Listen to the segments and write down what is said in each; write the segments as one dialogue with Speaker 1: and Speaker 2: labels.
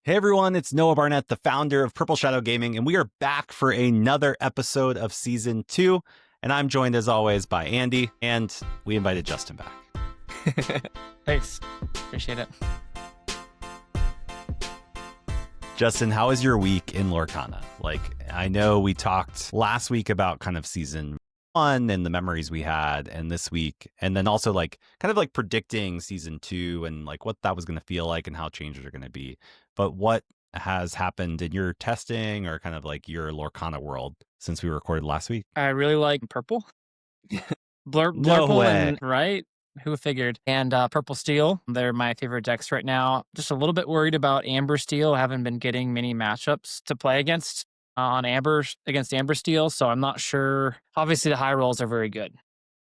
Speaker 1: Hey everyone, it's Noah Barnett, the founder of Purple Shadow Gaming, and we are back for another episode of Season 2. And I'm joined as always by Andy, and we invited Justin back.
Speaker 2: Thanks. Appreciate it.
Speaker 1: Justin, how was your week in Lorcana? Like, I know we talked last week about kind of Season 1 and the memories we had, and this week, and then also like kind of like predicting Season 2 and like what that was going to feel like and how changes are going to be. But what has happened in your testing or kind of like your Lorcana world since we recorded last week?
Speaker 2: I really like purple.
Speaker 1: No
Speaker 2: Blurple
Speaker 1: way.
Speaker 2: and right? Who figured? And Purple Steel. They're my favorite decks right now. Just a little bit worried about Amber Steel. I haven't been getting many matchups to play against on Amber against Amber Steel, so I'm not sure. Obviously, the high rolls are very good,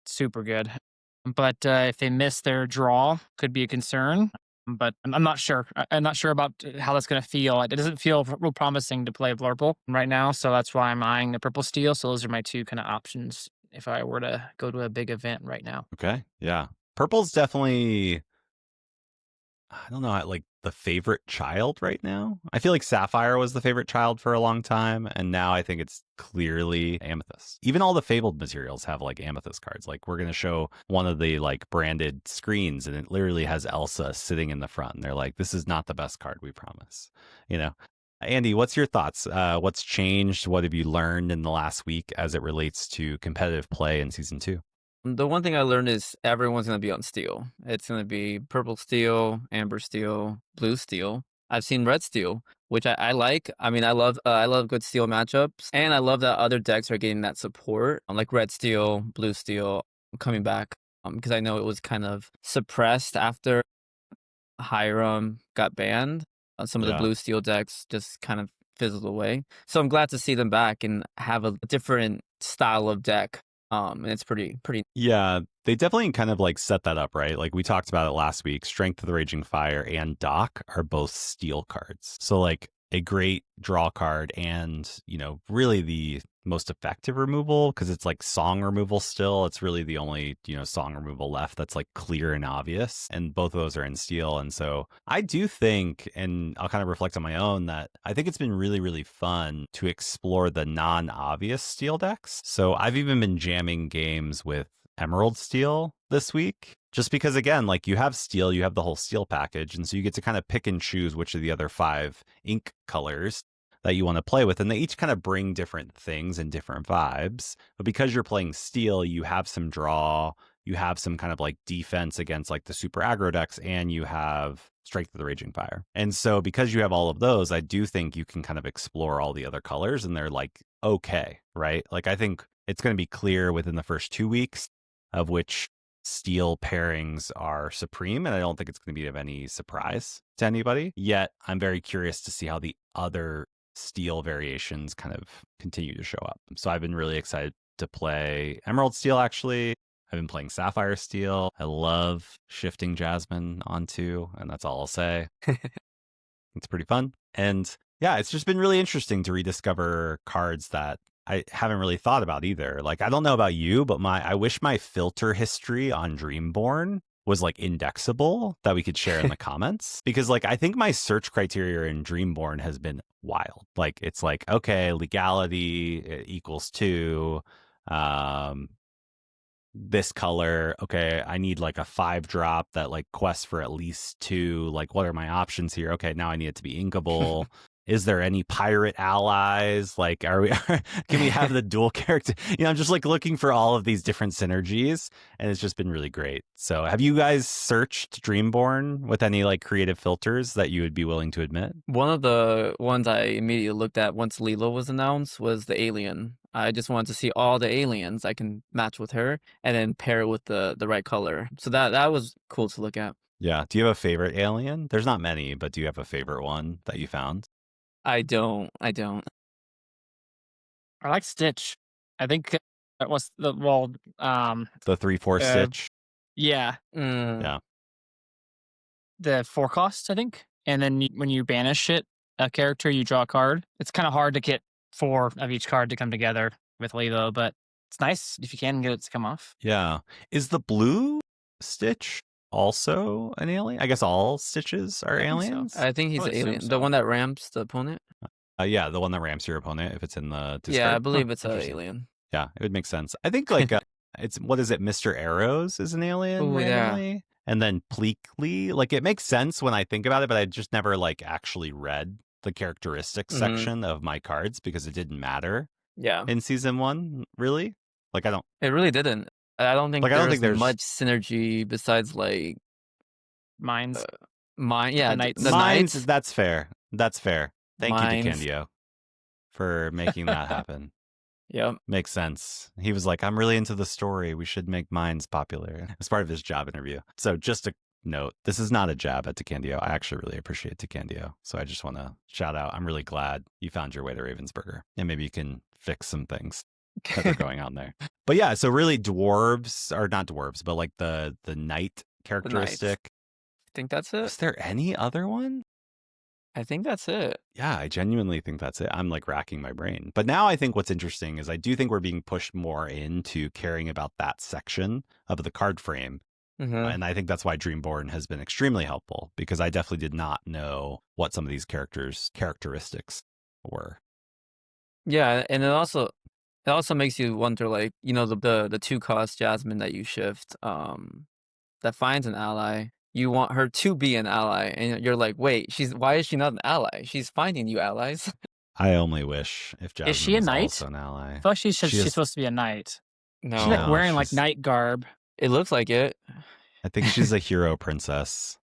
Speaker 2: super good. But if they miss their draw, could be a concern. But I'm not sure. I'm not sure about how that's going to feel. It doesn't feel real promising to play Blurple right now, so that's why I'm eyeing the Purple Steel. So those are my two kind of options if I were to go to a big event right now.
Speaker 1: Okay. Yeah. Purple's definitely, I don't know, like the favorite child right now. I feel like Sapphire was the favorite child for a long time, and now I think it's clearly Amethyst. Even all the Fabled materials have like Amethyst cards. Like we're going to show one of the like branded screens, and it literally has Elsa sitting in the front, and they're like, this is not the best card, we promise. You know? Andy, what's your thoughts? What's changed? What have you learned in the last week as it relates to competitive play in Season 2?
Speaker 3: The one thing I learned is everyone's going to be on steel. It's going to be purple steel, amber steel, blue steel. I've seen red steel, which I like. I mean, I love good steel matchups, and I love that other decks are getting that support, like red steel, blue steel coming back, because I know it was kind of suppressed after Hiram got banned. Some of the blue steel decks just kind of fizzled away. So I'm glad to see them back and have a different style of deck. And it's pretty.
Speaker 1: Yeah, they definitely kind of like set that up, right? Like we talked about it last week. Strength of the Raging Fire and Dock are both steel cards. So like a great draw card and, you know, really the most effective removal because it's like song removal still. It's really the only, you know, song removal left that's like clear and obvious. And both of those are in steel. And so I do think, and I'll kind of reflect on my own, that I think it's been really, really fun to explore the non-obvious steel decks. So I've even been jamming games with Emerald Steel this week. Just because, again, like you have steel, you have the whole steel package. And so you get to kind of pick and choose which of the other 5 ink colors that you want to play with. And they each kind of bring different things and different vibes. But because you're playing steel, you have some draw, you have some kind of like defense against like the super aggro decks, and you have Strength of the Raging Fire. And so because you have all of those, I do think you can kind of explore all the other colors and they're like, okay, right? Like I think it's going to be clear within the first 2 weeks of which steel pairings are supreme, and I don't think it's going to be of any surprise to anybody. Yet I'm very curious to see how the other steel variations kind of continue to show up. So I've been really excited to play Emerald Steel, actually. I've been playing Sapphire Steel. I love shifting Jasmine onto, and that's all I'll say. It's pretty fun. And yeah, it's just been really interesting to rediscover cards that I haven't really thought about either. Like, I don't know about you, but I wish my filter history on Dreamborn was like indexable that we could share in the comments, because like I think my search criteria in Dreamborn has been wild. Like it's like, okay, legality equals 2, this color, okay, I need like a 5-drop that like quests for at least 2. Like, what are my options here? Okay, now I need it to be inkable. Is there any pirate allies? Like, are we? Can we have the dual character? You know, I'm just like looking for all of these different synergies, and it's just been really great. So, have you guys searched Dreamborn with any like creative filters that you would be willing to admit?
Speaker 3: One of the ones I immediately looked at once Lilo was announced was the alien. I just wanted to see all the aliens I can match with her and then pair it with the right color. So that was cool to look at.
Speaker 1: Yeah. Do you have a favorite alien? There's not many, but do you have a favorite one that you found?
Speaker 3: I don't.
Speaker 2: I like Stitch. I think that was the
Speaker 1: The 3/4 Stitch.
Speaker 2: Yeah.
Speaker 1: Yeah.
Speaker 2: The 4 cost, I think. And then when you banish a character, you draw a card. It's kind of hard to get 4 of each card to come together with Lilo, but it's nice if you can get it to come off.
Speaker 1: Yeah. Is the blue Stitch also an alien? I guess all Stitches are
Speaker 2: I think so.
Speaker 1: aliens.
Speaker 3: I think he's
Speaker 2: would
Speaker 3: an
Speaker 2: assume
Speaker 3: alien.
Speaker 2: so.
Speaker 3: The one that ramps the opponent.
Speaker 1: Yeah, the one that ramps your opponent if it's in the discard.
Speaker 3: Yeah, I believe it's an
Speaker 1: interesting.
Speaker 3: alien.
Speaker 1: Yeah, it would make sense. I think like it's what is it? Mr. Arrows is an alien
Speaker 3: Ooh, yeah.
Speaker 1: randomly, and then Pleakley. Like it makes sense when I think about it, but I just never like actually read the characteristics
Speaker 3: Mhm.
Speaker 1: section of my cards because it didn't matter
Speaker 3: Yeah,
Speaker 1: in season 1. Really, like I don't.
Speaker 3: it really didn't. I don't think
Speaker 1: Like, I don't think
Speaker 3: there's
Speaker 1: there's-
Speaker 3: much synergy besides like
Speaker 2: Mines.
Speaker 3: mine. Yeah,
Speaker 2: The knights.
Speaker 3: the
Speaker 1: Mines.
Speaker 3: knights.
Speaker 1: That's fair. That's fair. Thank you,
Speaker 3: Mines.
Speaker 1: DeCandio, for making that happen.
Speaker 3: Yep.
Speaker 1: Makes sense. He was like, I'm really into the story. We should make mines popular. As part of his job interview. So just a note, this is not a jab at DeCandio. I actually really appreciate DeCandio. So I just want to shout out. I'm really glad you found your way to Ravensburger. And maybe you can fix some things that are going on there. But yeah, so really dwarves, or not dwarves, but like the knight characteristic.
Speaker 3: I think that's it.
Speaker 1: Is there any other one?
Speaker 3: I think that's it.
Speaker 1: Yeah, I genuinely think that's it. I'm like racking my brain. But now I think what's interesting is I do think we're being pushed more into caring about that section of the card frame.
Speaker 3: Mhm.
Speaker 1: And I think that's why Dreamborn has been extremely helpful, because I definitely did not know what some of these characteristics were.
Speaker 3: Yeah, and it also makes you wonder, like, you know, the 2-cost Jasmine that you shift, that finds an ally. You want her to be an ally, and you're like, wait, why is she not an ally? She's finding you allies.
Speaker 1: I only wish if Jasmine
Speaker 2: Is she a
Speaker 1: was
Speaker 2: knight?
Speaker 1: also an ally.
Speaker 2: I feel like she's
Speaker 1: She is-
Speaker 2: supposed to be a knight.
Speaker 3: No,
Speaker 2: She's like
Speaker 1: No,
Speaker 2: wearing like
Speaker 1: she's-
Speaker 2: knight garb.
Speaker 3: it looks like it.
Speaker 1: I think she's a hero princess.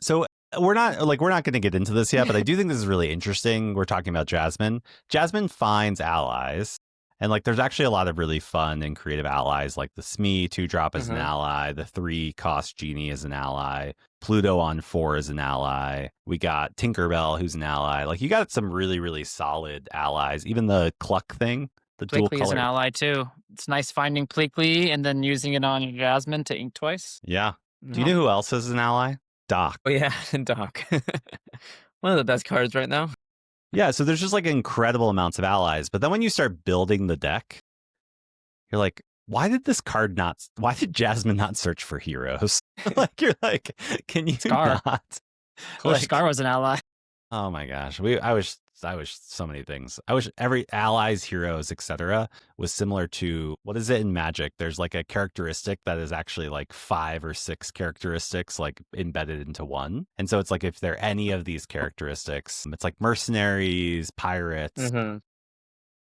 Speaker 1: So we're not going to get into this yet, but I do think this is really interesting. We're talking about Jasmine. Jasmine finds allies, and like there's actually a lot of really fun and creative allies, like the Smee 2-drop as an
Speaker 3: Mhm.
Speaker 1: ally, the 3-cost Genie as an ally, Pluto on 4 as an ally. We got Tinkerbell who's an ally. Like you got some really, really solid allies. Even the Cluck thing, the dual
Speaker 2: Pleakley is an
Speaker 1: color.
Speaker 2: ally too. It's nice finding Pleakley and then using it on Jasmine to ink twice.
Speaker 1: Yeah. Do you know who else is an ally? Doc.
Speaker 3: Oh yeah, Doc. One of the best cards right now.
Speaker 1: Yeah, so there's just like incredible amounts of allies. But then when you start building the deck, you're like, why did Jasmine not search for heroes? Like, you're like, can you
Speaker 2: Scar.
Speaker 1: not?
Speaker 2: Coach
Speaker 1: Like-
Speaker 2: Scar was an ally.
Speaker 1: Oh my gosh. I wish so many things. I wish every allies, heroes, etc. was similar to, what is it in Magic? There's like a characteristic that is actually like 5 or 6 characteristics like embedded into one. And so it's like if there are any of these characteristics, it's like mercenaries, pirates,
Speaker 3: Mm-hmm.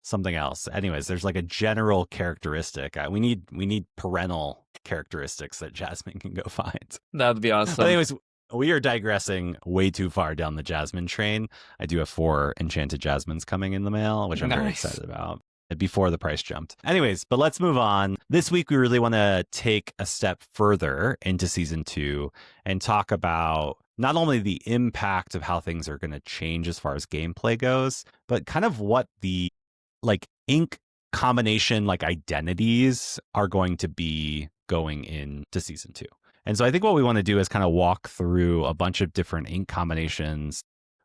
Speaker 1: something else. Anyways, there's like a general characteristic. We need parental characteristics that Jasmine can go find.
Speaker 3: That would be awesome.
Speaker 1: But anyways, we are digressing way too far down the Jasmine train. I do have 4 enchanted Jasmines coming in the mail, which I'm very
Speaker 3: Nice.
Speaker 1: excited about before the price jumped. Anyways, but let's move on. This week, we really want to take a step further into season 2 and talk about not only the impact of how things are going to change as far as gameplay goes, but kind of what the like ink combination like identities are going to be going into season 2. And so I think what we want to do is kind of walk through a bunch of different ink combinations.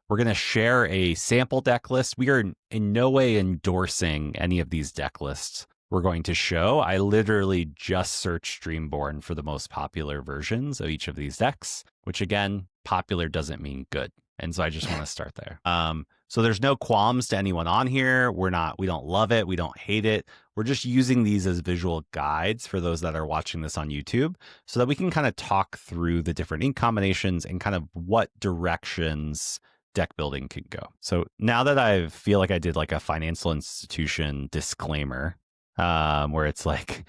Speaker 1: We're going to share a sample deck list. We are in no way endorsing any of these deck lists we're going to show. I literally just searched Dreamborn for the most popular versions of each of these decks, which again, popular doesn't mean good. And so I just want to start there. So there's no qualms to anyone on here. We don't love it. We don't hate it. We're just using these as visual guides for those that are watching this on YouTube so that we can kind of talk through the different ink combinations and kind of what directions deck building can go. So now that I feel like I did like a financial institution disclaimer, where it's like,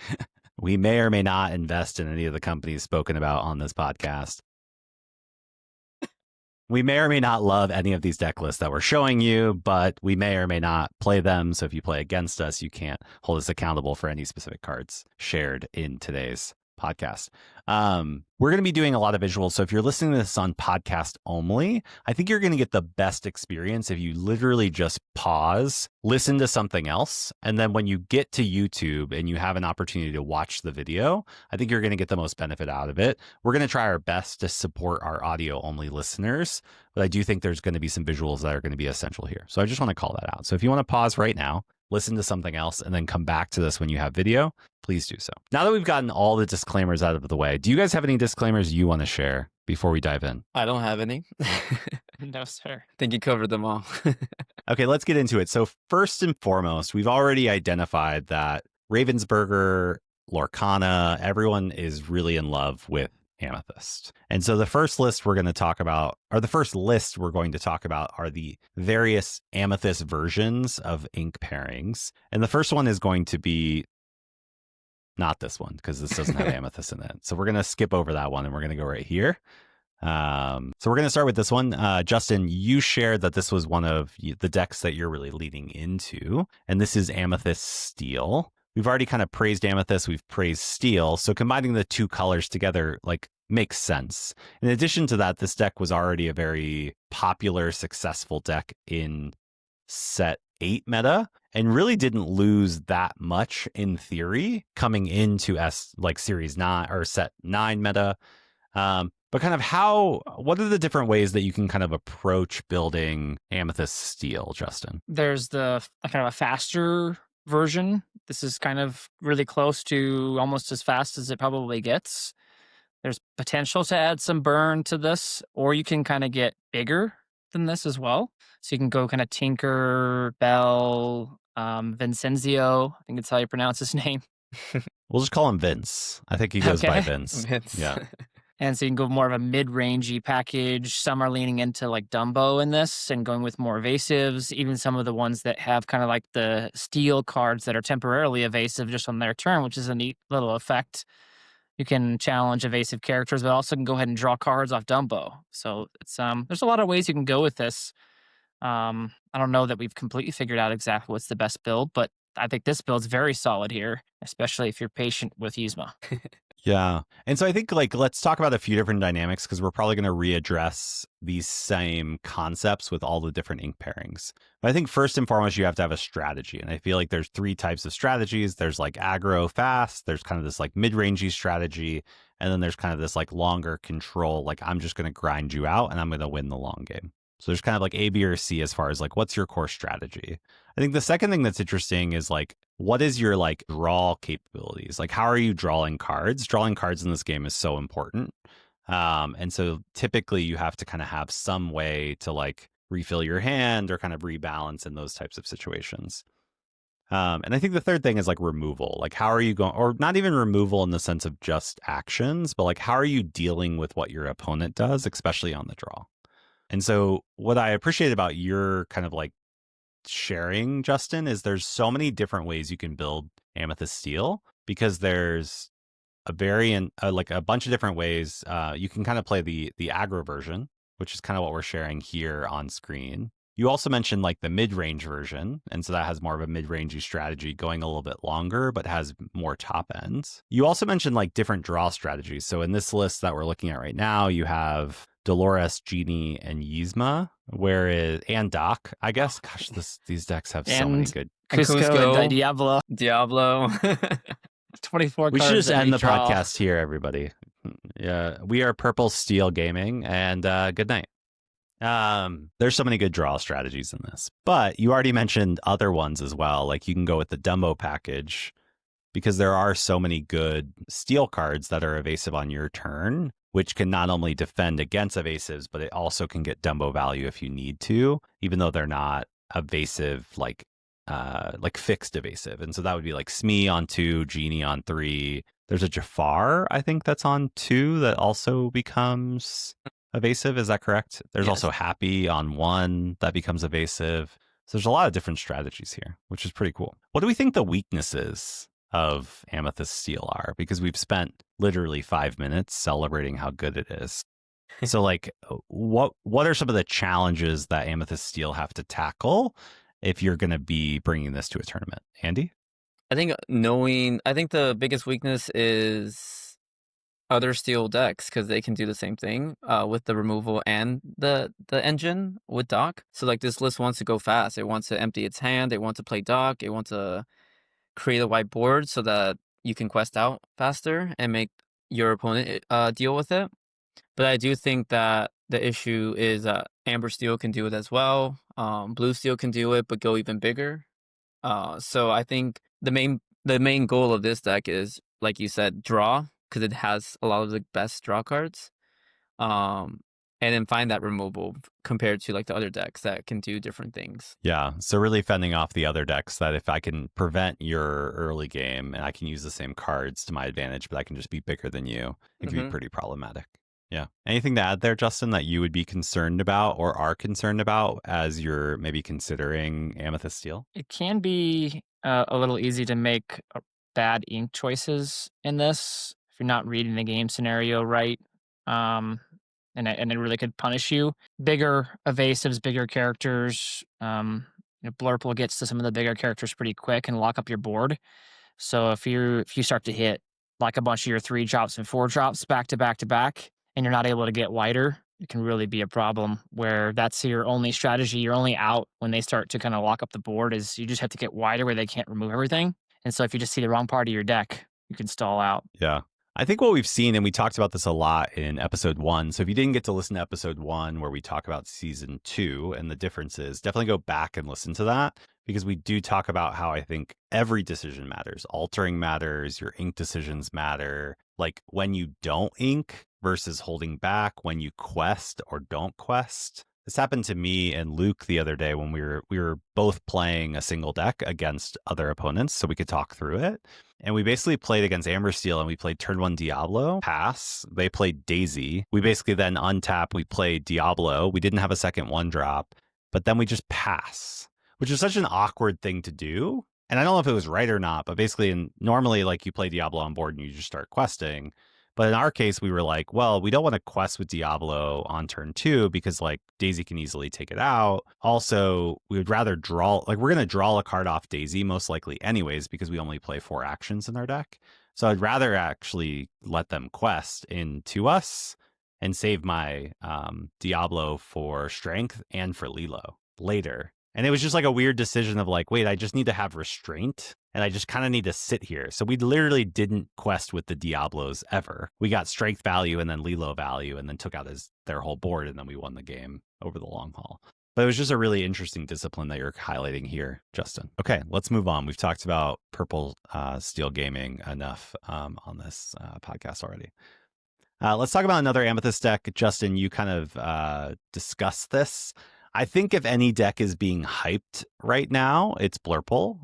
Speaker 1: we may or may not invest in any of the companies spoken about on this podcast. We may or may not love any of these deck lists that we're showing you, but we may or may not play them. So if you play against us, you can't hold us accountable for any specific cards shared in today's podcast. We're going to be doing a lot of visuals. So if you're listening to this on podcast only, I think you're going to get the best experience if you literally just pause, listen to something else. And then when you get to YouTube and you have an opportunity to watch the video, I think you're going to get the most benefit out of it. We're going to try our best to support our audio only listeners, but I do think there's going to be some visuals that are going to be essential here. So I just want to call that out. So if you want to pause right now, listen to something else, and then come back to this when you have video, please do so. Now that we've gotten all the disclaimers out of the way, do you guys have any disclaimers you want to share before we dive in?
Speaker 3: I don't have any.
Speaker 2: No, sir.
Speaker 3: I think you covered them all.
Speaker 1: Okay, let's get into it. So first and foremost, we've already identified that Ravensburger, Lorcana, everyone is really in love with Amethyst. And so the first list we're going to talk about, or the first list we're going to talk about, are the various Amethyst versions of ink pairings. And the first one is going to be not this one, because this doesn't have Amethyst in it. So we're going to skip over that one, and we're going to go right here. So we're going to start with this one. Justin, you shared that this was one of the decks that you're really leading into, and this is Amethyst Steel. We've already kind of praised Amethyst, we've praised Steel, so combining the two colors together like makes sense. In addition to that, this deck was already a very popular, successful deck in set 8 meta, and really didn't lose that much in theory coming into series 9 or set 9 meta. But kind of what are the different ways that you can kind of approach building Amethyst Steel, Justin?
Speaker 2: There's the kind of a faster version. This is kind of really close to almost as fast as it probably gets. There's potential to add some burn to this, or you can kind of get bigger than this as well. So you can go kind of Tinker, Bell, Vincenzio. I think that's how you pronounce his name.
Speaker 1: We'll just call him Vince. I think he goes by
Speaker 2: Okay.
Speaker 1: Vince.
Speaker 3: Vince.
Speaker 2: Yeah. And so you can go more of a mid-rangey package. Some are leaning into like Dumbo in this and going with more evasives. Even some of the ones that have kind of like the steel cards that are temporarily evasive just on their turn, which is a neat little effect. You can challenge evasive characters, but also can go ahead and draw cards off Dumbo. So it's there's a lot of ways you can go with this. I don't know that we've completely figured out exactly what's the best build, but I think this build's very solid here, especially if you're patient with Yzma.
Speaker 1: Yeah. And so I think let's talk about a few different dynamics, because we're probably going to readdress these same concepts with all the different ink pairings. But I think first and foremost, you have to have a strategy. And I feel like there's 3 types of strategies. There's like aggro fast, there's kind of this like mid-rangey strategy, and then there's kind of this like longer control, like I'm just going to grind you out and I'm going to win the long game. So there's kind of like A, B, or C as far as like what's your core strategy. I think the second thing that's interesting is like, what is your like draw capabilities? Like, how are you drawing cards? Drawing cards in this game is so important. And so typically you have to kind of have some way to like refill your hand or kind of rebalance in those types of situations. And I think the third thing is like removal. Like, how are you going, or not even removal in the sense of just actions, but like, how are you dealing with what your opponent does, especially on the draw? And so what I appreciate about your kind of like sharing, Justin, is there's so many different ways you can build Amethyst Steel, because there's a variant, like a bunch of different ways. You can kind of play the aggro version, which is kind of what we're sharing here on screen. You also mentioned like the mid-range version, and so that has more of a mid-rangey strategy, going a little bit longer, but has more top ends. You also mentioned like different draw strategies. So in this list that we're looking at right now, you have Dolores, Genie, and Yzma, and Doc, I guess. Gosh, these decks have so many good.
Speaker 2: Cusco and Diablo.
Speaker 3: Diablo.
Speaker 2: 24
Speaker 1: We
Speaker 2: cards.
Speaker 1: should just
Speaker 2: that
Speaker 1: end the
Speaker 2: draw.
Speaker 1: podcast here, everybody. Yeah, we are Purple Steel Gaming, and good night. There's so many good draw strategies in this, but you already mentioned other ones as well. Like you can go with the Dumbo package, because there are so many good steel cards that are evasive on your turn, which can not only defend against evasives, but it also can get Dumbo value if you need to, even though they're not evasive, like fixed evasive. And so that would be like Smee on 2, Genie on 3. There's a Jafar, I think, that's on 2 that also becomes evasive. Is that correct? There's also Happy on 1 that becomes evasive. So there's a lot of different strategies here, which is pretty cool. What do we think the weaknesses of Amethyst Steel are? Because we've spent literally 5 minutes celebrating how good it is. So like, what are some of the challenges that Amethyst Steel have to tackle if you're going to be bringing this to a tournament? Andy?
Speaker 3: I think the biggest weakness is other steel decks, because they can do the same thing with the removal and the engine with Doc. So like this list wants to go fast. It wants to empty its hand. It wants to play Doc. It wants to create a whiteboard so that you can quest out faster and make your opponent deal with it. But I do think that the issue is Amber Steel can do it as well. Blue Steel can do it, but go even bigger. So I think the main goal of this deck is, like you said, draw, because it has a lot of the best draw cards. Um, and then find that removal compared to like the other decks that can do different things.
Speaker 1: Yeah. So really fending off the other decks that if I can prevent your early game and I can use the same cards to my advantage, but I can just be bigger than you, it can be pretty problematic. Yeah. Anything to add there, Justin, that you would be concerned about or are concerned about as you're maybe considering Amethyst Steel?
Speaker 2: It can be a little easy to make bad ink choices in this if you're not reading the game scenario right. Um, and it really could punish you. Bigger evasives, bigger characters. Blurple gets to some of the bigger characters pretty quick and lock up your board. So if you start to hit like a bunch of your 3 drops and 4 drops back to back to back, and you're not able to get wider, it can really be a problem where that's your only strategy. You're only out when they start to kind of lock up the board is you just have to get wider where they can't remove everything. And so if you just see the wrong part of your deck, you can stall out.
Speaker 1: Yeah. I think what we've seen, and we talked about this a lot in episode 1. So if you didn't get to listen to episode 1, where we talk about season 2 and the differences, definitely go back and listen to that, because we do talk about how I think every decision matters. Altering matters, your ink decisions matter. Like when you don't ink versus holding back, when you quest or don't quest. This happened to me and Luke the other day when we were both playing a single deck against other opponents, so we could talk through it. And we basically played against Amber Steel, and we played turn 1 Diablo, pass. They played Daisy. We basically then untap, we played Diablo. We didn't have a second 1-drop, but then we just pass, which is such an awkward thing to do. And I don't know if it was right or not, but basically, normally, like, you play Diablo on board and you just start questing. But in our case, we were like, well, we don't want to quest with Diablo on turn 2 because like Daisy can easily take it out. Also, we would rather draw, like we're going to draw a card off Daisy most likely anyways, because we only play 4 actions in our deck. So I'd rather actually let them quest into us and save my Diablo for strength and for Lilo later. And it was just like a weird decision of like, wait, I just need to have restraint and I just kind of need to sit here. So we literally didn't quest with the Diablos ever. We got strength value and then Lilo value and then took out their whole board, and then we won the game over the long haul. But it was just a really interesting discipline that you're highlighting here, Justin. Okay, let's move on. We've talked about Purple Steel Gaming enough on this podcast already. Let's talk about another Amethyst deck. Justin, you kind of discussed this. I think if any deck is being hyped right now, it's Blurple,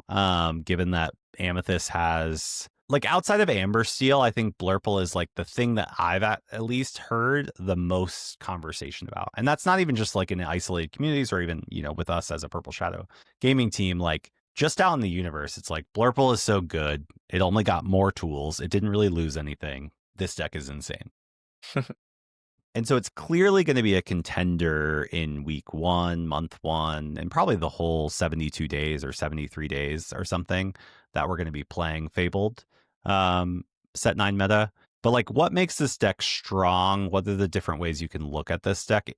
Speaker 1: given that Amethyst has, like, outside of Amber Steel, I think Blurple is like the thing that I've at least heard the most conversation about. And that's not even just like in isolated communities or even, with us as a Purple Shadow gaming team, like just out in the universe, it's like Blurple is so good. It only got more tools. It didn't really lose anything. This deck is insane. And so it's clearly going to be a contender in week 1, month 1, and probably the whole 72 days or 73 days or something that we're going to be playing Fabled set 9 meta. But like, what makes this deck strong? What are the different ways you can look at this deck?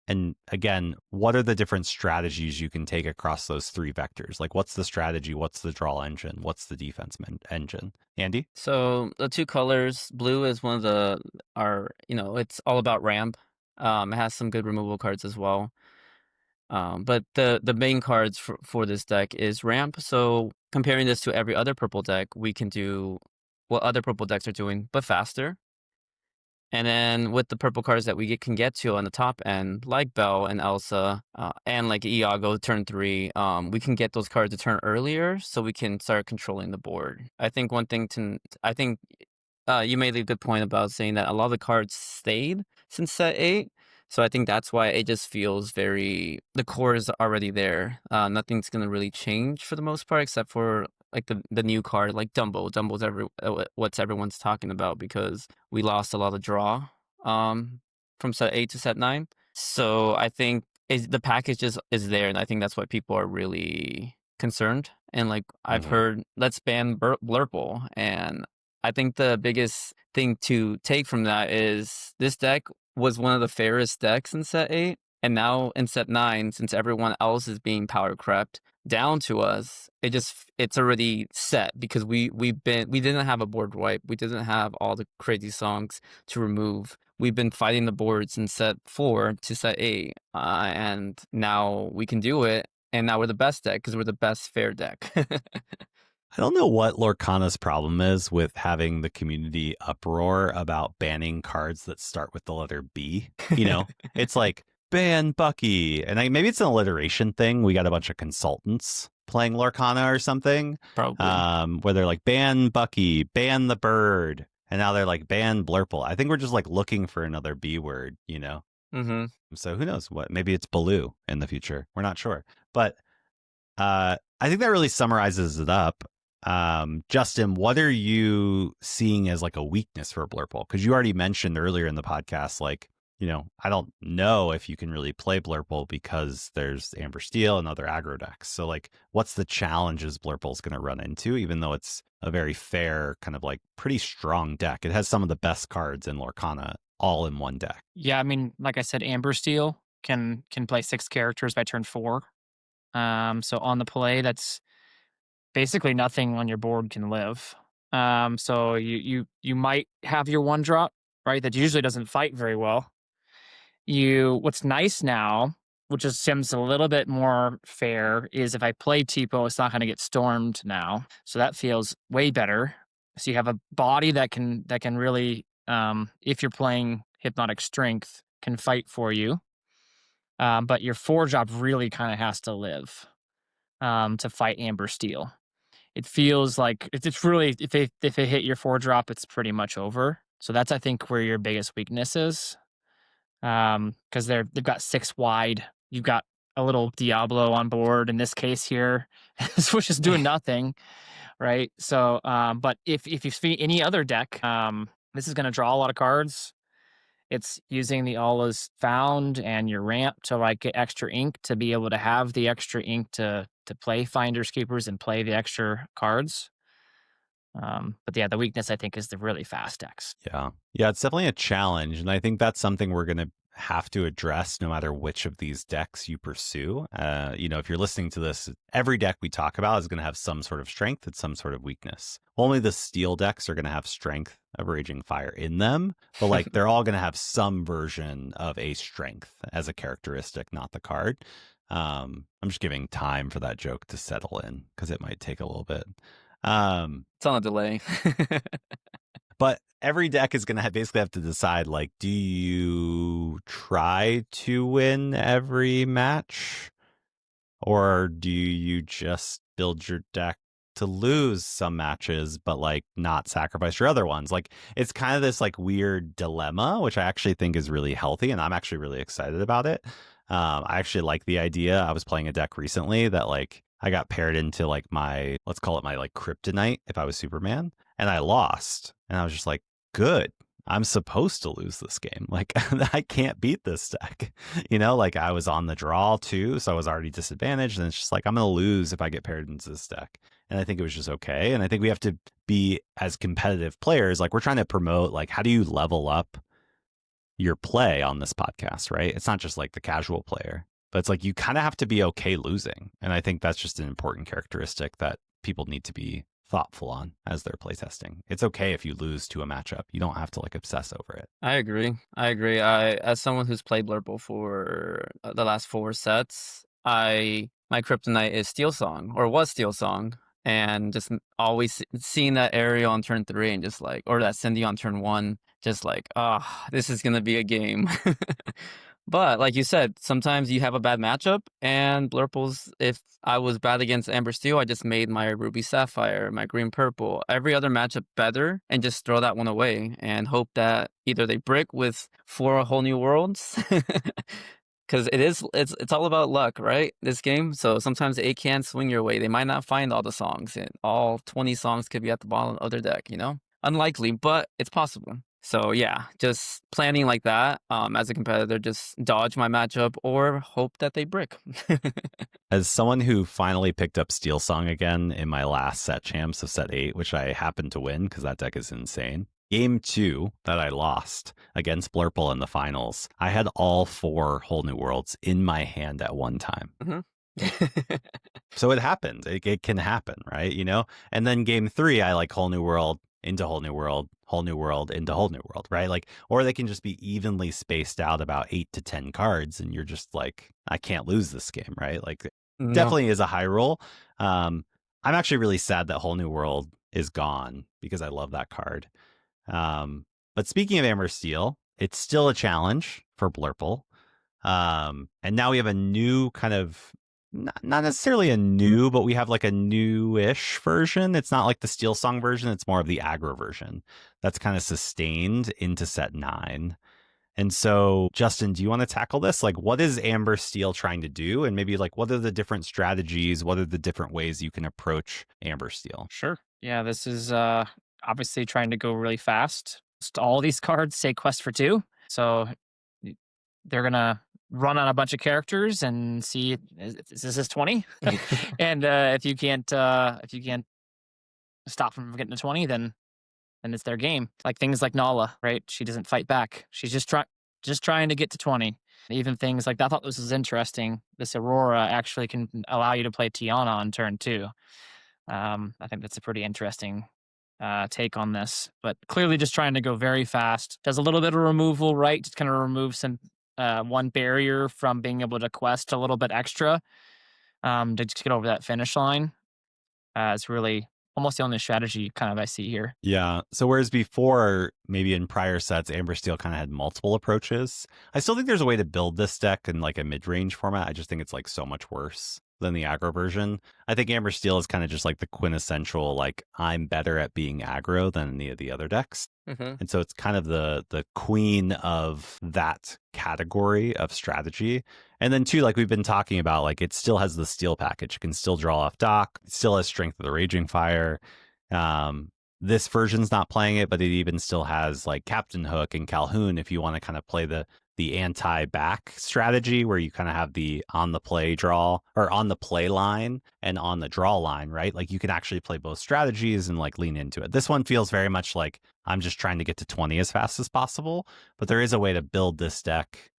Speaker 1: And again, what are the different strategies you can take across those 3 vectors? Like, what's the strategy? What's the draw engine? What's the defense engine? Andy?
Speaker 3: So the 2 colors, blue is one of it's all about ramp. It has some good removal cards as well. But the main cards for this deck is ramp. So comparing this to every other purple deck, we can do what other purple decks are doing, but faster. And then with the purple cards that we can get to on the top end, like Belle and Elsa, and like Iago turn 3, we can get those cards to turn earlier, so we can start controlling the board. I think you made a good point about saying that a lot of the cards stayed since set 8. So I think that's why it just feels the core is already there. Nothing's going to really change for the most part, except for like the new card, like Dumbo. Dumbo's what's everyone's talking about, because we lost a lot of draw from set 8 to set 9. So I think the package is there, and I think that's why people are really concerned. And like I've heard, let's ban Blurple. And I think the biggest thing to take from that is this deck was one of the fairest decks in set 8. And now in set 9, since everyone else is being power crept down to us, it's already set, because we didn't have a board wipe. We didn't have all the crazy songs to remove. We've been fighting the boards in set 4 to set 8, and now we can do it. and now we're the best deck because we're the best fair deck.
Speaker 1: I don't know what Lorcana's problem is with having the community uproar about banning cards that start with the letter B. You know, it's like ban Bucky, and maybe it's an alliteration thing. We got a bunch of consultants playing Lorcana or something,
Speaker 3: Probably.
Speaker 1: where they're like ban Bucky, ban the bird, and now they're like ban Blurple. I think we're just like looking for another B word, you know.
Speaker 3: Mm-hmm.
Speaker 1: So who knows what? Maybe it's Baloo in the future. We're not sure, but I think that really summarizes it up. Justin, what are you seeing as like a weakness for Blurple? Because you already mentioned earlier in the podcast, like, you know, I don't know if you can really play Blurple because there's Amber Steel and other aggro decks. So like, what's the challenges Blurple's going to run into, even though it's a very fair, kind of like pretty strong deck? It has some of the best cards in Lorcana all in one deck.
Speaker 2: Yeah, I mean, like I said, Amber Steel can play 6 characters by turn 4. So on the play, that's basically nothing on your board can live. So you might have your 1-drop, right? That usually doesn't fight very well. What's nice now, which seems a little bit more fair, is if I play Tipo, it's not going to get stormed now. So that feels way better. So you have a body that can really, if you're playing Hypnotic Strength, can fight for you. But your 4-drop really kind of has to live to fight Amber Steel. It feels like it's really, if they hit your 4-drop, it's pretty much over. So that's, I think, where your biggest weakness is. Because they've got 6 wide. You've got a little Diablo on board in this case here, which is doing nothing, right? So, but if you see any other deck, this is going to draw a lot of cards. It's using the all is found and your ramp to like get extra ink to be able to have the extra ink to play Finders Keepers and play the extra cards. But yeah, the weakness I think is the really fast decks.
Speaker 1: Yeah, it's definitely a challenge, and I think that's something we're going to have to address no matter which of these decks you pursue. You know, if you're listening to this, every deck we talk about is going to have some sort of strength and some sort of weakness. Only the steel decks are going to have strength of Raging Fire in them, but like they're all going to have some version of a strength as a characteristic, not the card. I'm just giving time for that joke to settle in because it might take a little bit.
Speaker 3: It's on a delay.
Speaker 1: But every deck is going to basically have to decide, like, do you try to win every match? Or do you just build your deck to lose some matches, but, like, not sacrifice your other ones? Like, it's kind of this, like, weird dilemma, which I actually think is really healthy, and I'm actually really excited about it. I actually like the idea. I was playing a deck recently that, like, I got paired into, like, my, let's call it my, like, kryptonite if I was Superman, and I lost. And I was just like, good. I'm supposed to lose this game. Like, I can't beat this deck. You know, like I was on the draw too, so I was already disadvantaged. And it's just like, I'm going to lose if I get paired into this deck. And I think it was just okay. And I think we have to be, as competitive players, like we're trying to promote, like, how do you level up your play on this podcast, right? It's not just like the casual player, but it's like you kind of have to be okay losing. And I think that's just an important characteristic that people need to be thoughtful on as they're playtesting. It's okay if you lose to a matchup. You don't have to like obsess over it.
Speaker 3: I agree. As someone who's played Blurple for the last 4 sets, my kryptonite is Steel Song, or was Steel Song, and just always seeing that area on turn 3 and just like, or that Cindy on turn 1, just like, this is gonna be a game. But like you said, sometimes you have a bad matchup, and Blurples, if I was bad against Amber Steel, I just made my Ruby Sapphire, my Green Purple, every other matchup better, and just throw that one away and hope that either they brick with 4 whole new worlds, because it's all about luck, right? This game. So sometimes it can swing your way. They might not find all the songs, and all 20 songs could be at the bottom of their deck, you know? Unlikely, but it's possible. So yeah, just planning like that as a competitor, just dodge my matchup or hope that they brick.
Speaker 1: As someone who finally picked up Steel Song again in my last set champs of set 8, which I happened to win because that deck is insane. Game 2 that I lost against Blurple in the finals, I had all 4 whole new worlds in my hand at one time.
Speaker 3: Mm-hmm.
Speaker 1: So it happened. It can happen, right? You know? And then game 3, I like whole new world into whole new world, whole new world into whole new world, right? Like, or they can just be evenly spaced out about 8 to 10 cards, and you're just like, I can't lose this game, right? Like,
Speaker 3: No.
Speaker 1: definitely is a high roll. I'm actually really sad that Whole New World is gone because I love that card. But speaking of Amber Steel, it's still a challenge for Blurple. And now we have a new kind of, not necessarily a new, but we have like a newish version. It's not like the Steel Song version. It's more of the aggro version that's kind of sustained into set 9. And so, Justin, do you want to tackle this? Like, what is Amber Steel trying to do? And maybe like, what are the different strategies? What are the different ways you can approach Amber Steel?
Speaker 2: Sure. Yeah, this is obviously trying to go really fast. Just all these cards say quest for 2. So y- they're gonna run on a bunch of characters and see is this 20? And if you can't stop them from getting to 20, then it's their game. Like things like Nala, right? She doesn't fight back. She's just trying to get to 20. Even things like that. I thought this was interesting. This Aurora actually can allow you to play Tiana on turn 2. I think that's a pretty interesting take on this, but clearly just trying to go very fast. Does a little bit of removal, right? Just kind of remove some one barrier from being able to quest a little bit extra to just get over that finish line. It's really almost the only strategy kind of I see here.
Speaker 1: Yeah. So whereas before, maybe in prior sets, Amber Steel kind of had multiple approaches. I still think there's a way to build this deck in like a mid-range format. I just think it's like so much worse than the aggro version. I think Amber Steel is kind of just like the quintessential, like I'm better at being aggro than any of the other decks.
Speaker 3: Mm-hmm.
Speaker 1: And so it's kind of the queen of that category of strategy. And then too, like we've been talking about, like it still has the steel package. It can still draw off dock. It still has Strength of the Raging Fire. This version's not playing it, but it even still has like Captain Hook and Calhoun if you want to kind of play the anti-back strategy where you kind of have the on the play draw or on the play line and on the draw line, right? Like you can actually play both strategies and like lean into it. This one feels very much like I'm just trying to get to 20 as fast as possible, but there is a way to build this deck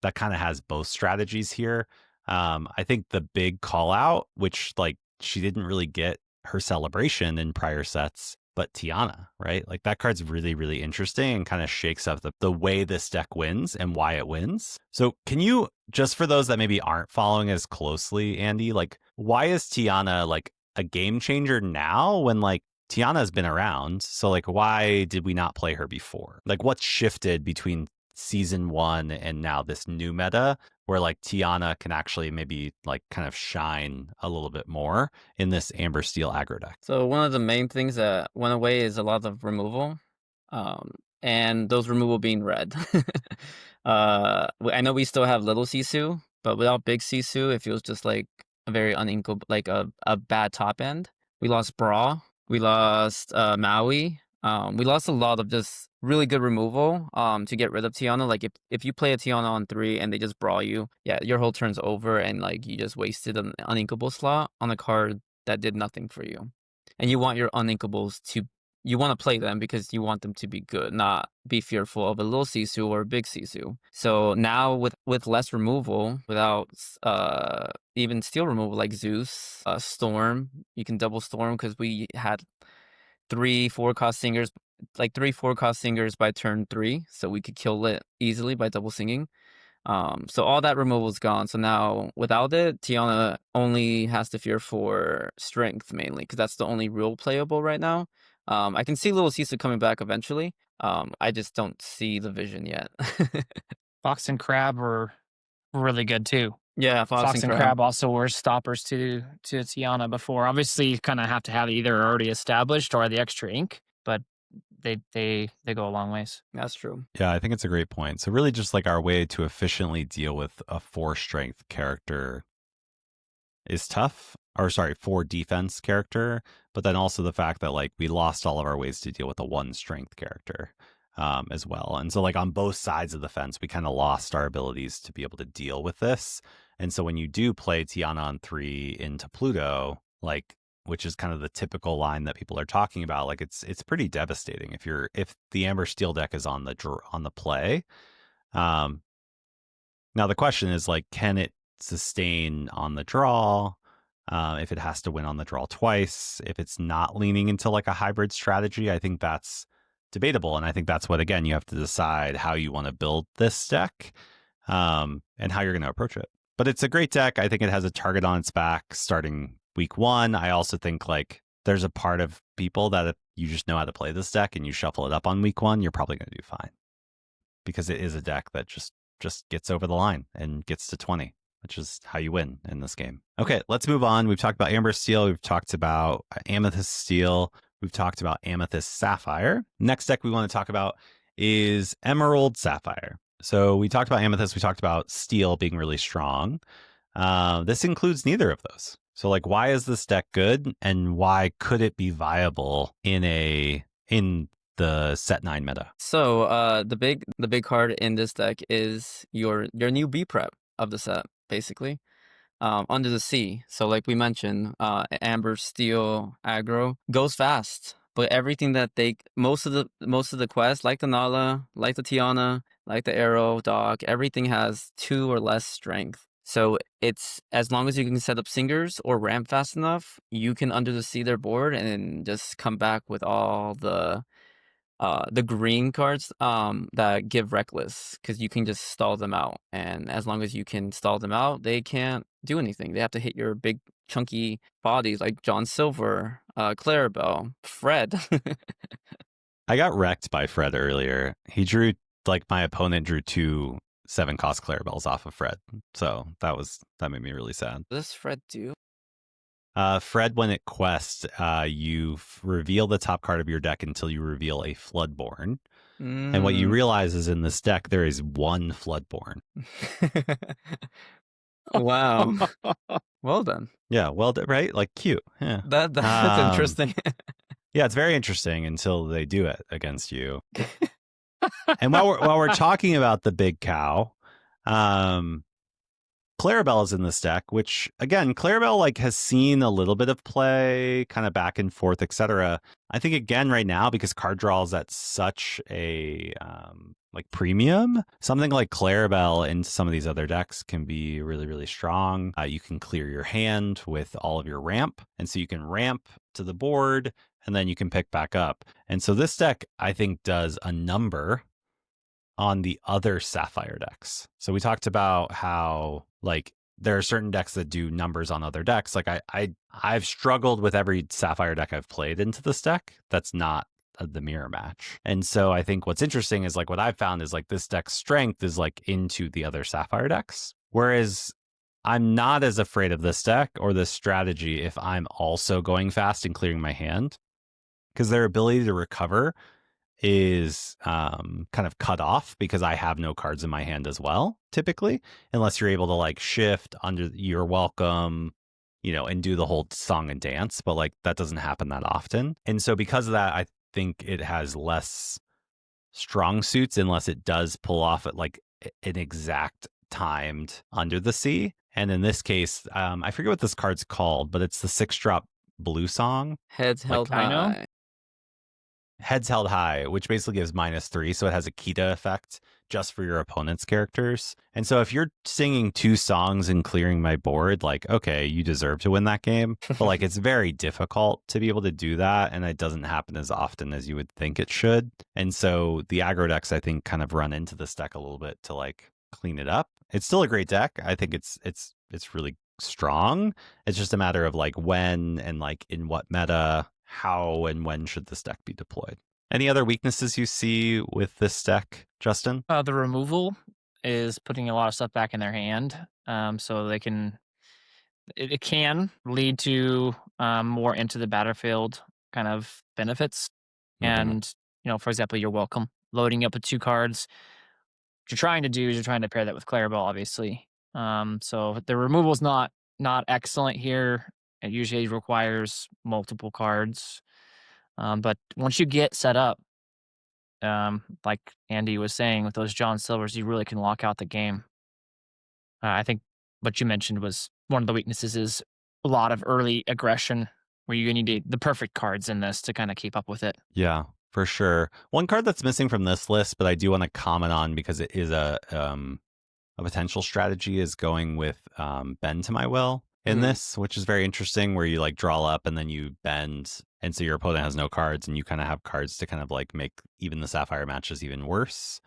Speaker 1: that kind of has both strategies here. I think the big call out, which like she didn't really get her celebration in prior sets, but Tiana, right? Like that card's really, really interesting and kind of shakes up the way this deck wins and why it wins. So can you, just for those that maybe aren't following as closely, Andy, like why is Tiana like a game changer now when like Tiana's been around? So like why did we not play her before? Like what's shifted between season 1 and now this new meta where like Tiana can actually maybe like kind of shine a little bit more in this Amber Steel aggro deck?
Speaker 3: So one of the main things that went away is a lot of removal, and those removal being red. I know we still have little Sisu, but without big Sisu, it feels just like a very uninkable, like a bad top end. We lost Bra, we lost Maui. We lost a lot of just really good removal to get rid of Tiana. Like if you play a Tiana on 3 and they just brawl you, yeah, your whole turn's over and like you just wasted an uninkable slot on a card that did nothing for you. And you want your uninkables to, you want to play them because you want them to be good, not be fearful of a little Sisu or a big Sisu. So now with less removal, without even steel removal like Zeus, Storm, you can double Storm because we had 3/4 cost singers, like 3/4 cost singers by turn 3, so we could kill it easily by double singing. So all that removal is gone. So now without it, Tiana only has to fear for strength mainly, because that's the only real playable right now. I can see Little Sisu coming back eventually. I just don't see the vision yet.
Speaker 2: Fox and Crab were really good too.
Speaker 3: Yeah,
Speaker 2: Fox and Crab also were stoppers to Tiana before. Obviously, you kind of have to have either already established or the extra ink, but they go a long ways.
Speaker 3: That's true.
Speaker 1: Yeah, I think it's a great point. So really just like our way to efficiently deal with a 4 strength character is tough. Or sorry, 4 defense character, but then also the fact that like we lost all of our ways to deal with a 1 strength character as well. And so like on both sides of the fence, we kind of lost our abilities to be able to deal with this. And so when you do play Tiana on 3 into Pluto, like which is kind of the typical line that people are talking about, like it's pretty devastating if the Amber Steel deck is on the play. Now the question is like, can it sustain on the draw? If it has to win on the draw twice, if it's not leaning into like a hybrid strategy, I think that's debatable. And I think that's what, again, you have to decide how you want to build this deck and how you're going to approach it. But it's a great deck. I think it has a target on its back starting week 1. I also think like there's a part of people that if you just know how to play this deck and you shuffle it up on week 1, you're probably going to do fine. Because it is a deck that just gets over the line and gets to 20, which is how you win in this game. Okay, let's move on. We've talked about Amber Steel. We've talked about Amethyst Steel. We've talked about Amethyst Sapphire. Next deck we want to talk about is Emerald Sapphire. So we talked about Amethyst. We talked about Steel being really strong. This includes neither of those. So like, why is this deck good, and why could it be viable in the set 9 meta?
Speaker 3: So the big card in this deck is your new B prep of the set, basically. Under the Sea. So like we mentioned, Amber Steel aggro goes fast, but everything that most of the quests, like the Nala, like the Tiana, like the Arrow Dog, everything has 2 or less strength. So it's as long as you can set up singers or ramp fast enough, you can under the Sea their board and just come back with all the green cards that give reckless, because you can just stall them out, and as long as you can stall them out, they can't do anything. They have to hit your big chunky bodies like John Silver, Clarabelle, Fred.
Speaker 1: I got wrecked by Fred earlier. He drew, like, my opponent drew 2 7-cost Clarabelles off of Fred. So that made me really sad.
Speaker 3: What does Fred do?
Speaker 1: Fred, when it quests, you reveal the top card of your deck until you reveal a Floodborn. And what you realize is in this deck, there is 1 Floodborn.
Speaker 3: Wow. Well done.
Speaker 1: Yeah, well done, right? Like, cute. Yeah.
Speaker 3: That's interesting.
Speaker 1: Yeah, it's very interesting until they do it against you. And while we're talking about the big cow, Clarabelle is in this deck, which, again, Clarabelle like has seen a little bit of play, kind of back and forth, etc. I think, again, right now, because card draw is at such a like premium, something like Clarabelle into some of these other decks can be really, really strong. You can clear your hand with all of your ramp, and so you can ramp to the board, and then you can pick back up. And so this deck, I think, does a number on the other Sapphire decks. So we talked about how like there are certain decks that do numbers on other decks. Like I've struggled with every Sapphire deck I've played into this deck that's not the mirror match. And so I think what's interesting is like what I've found is like this deck's strength is like into the other Sapphire decks. Whereas I'm not as afraid of this deck or this strategy if I'm also going fast and clearing my hand, because their ability to recover is kind of cut off because I have no cards in my hand as well, typically, unless you're able to like shift under You're Welcome, and do the whole song and dance. But like that doesn't happen that often. And so because of that, I think it has less strong suits unless it does pull off at like an exact timed Under the Sea. And in this case, I forget what this card's called, but it's the 6-drop blue song.
Speaker 3: Heads held high.
Speaker 1: Heads held high, which basically gives -3. So it has a Kita effect just for your opponent's characters. And so if you're singing 2 songs and clearing my board, like, okay, you deserve to win that game. But like, it's very difficult to be able to do that. And it doesn't happen as often as you would think it should. And so the aggro decks, I think, kind of run into this deck a little bit to like clean it up. It's still a great deck. I think it's really strong. It's just a matter of like when and like in what meta, how and when should this deck be deployed. Any other weaknesses you see with this deck, Justin?
Speaker 2: The removal is putting a lot of stuff back in their hand, so they can. It can lead to more into the battlefield kind of benefits, and for example, You're Welcome, loading up with 2 cards. What you're trying to do is you're trying to pair that with Clarabelle, obviously. So the removal is not excellent here. It usually requires multiple cards. But once you get set up, like Andy was saying, with those John Silvers, you really can lock out the game. I think what you mentioned was one of the weaknesses is a lot of early aggression where you need the perfect cards in this to kind of keep up with it.
Speaker 1: Yeah, for sure. One card that's missing from this list, but I do want to comment on because it is a potential strategy, is going with Bend to My Will in this, which is very interesting, where you like draw up and then you bend, and so your opponent has no cards and you kind of have cards to kind of like make even the Sapphire matches even worse.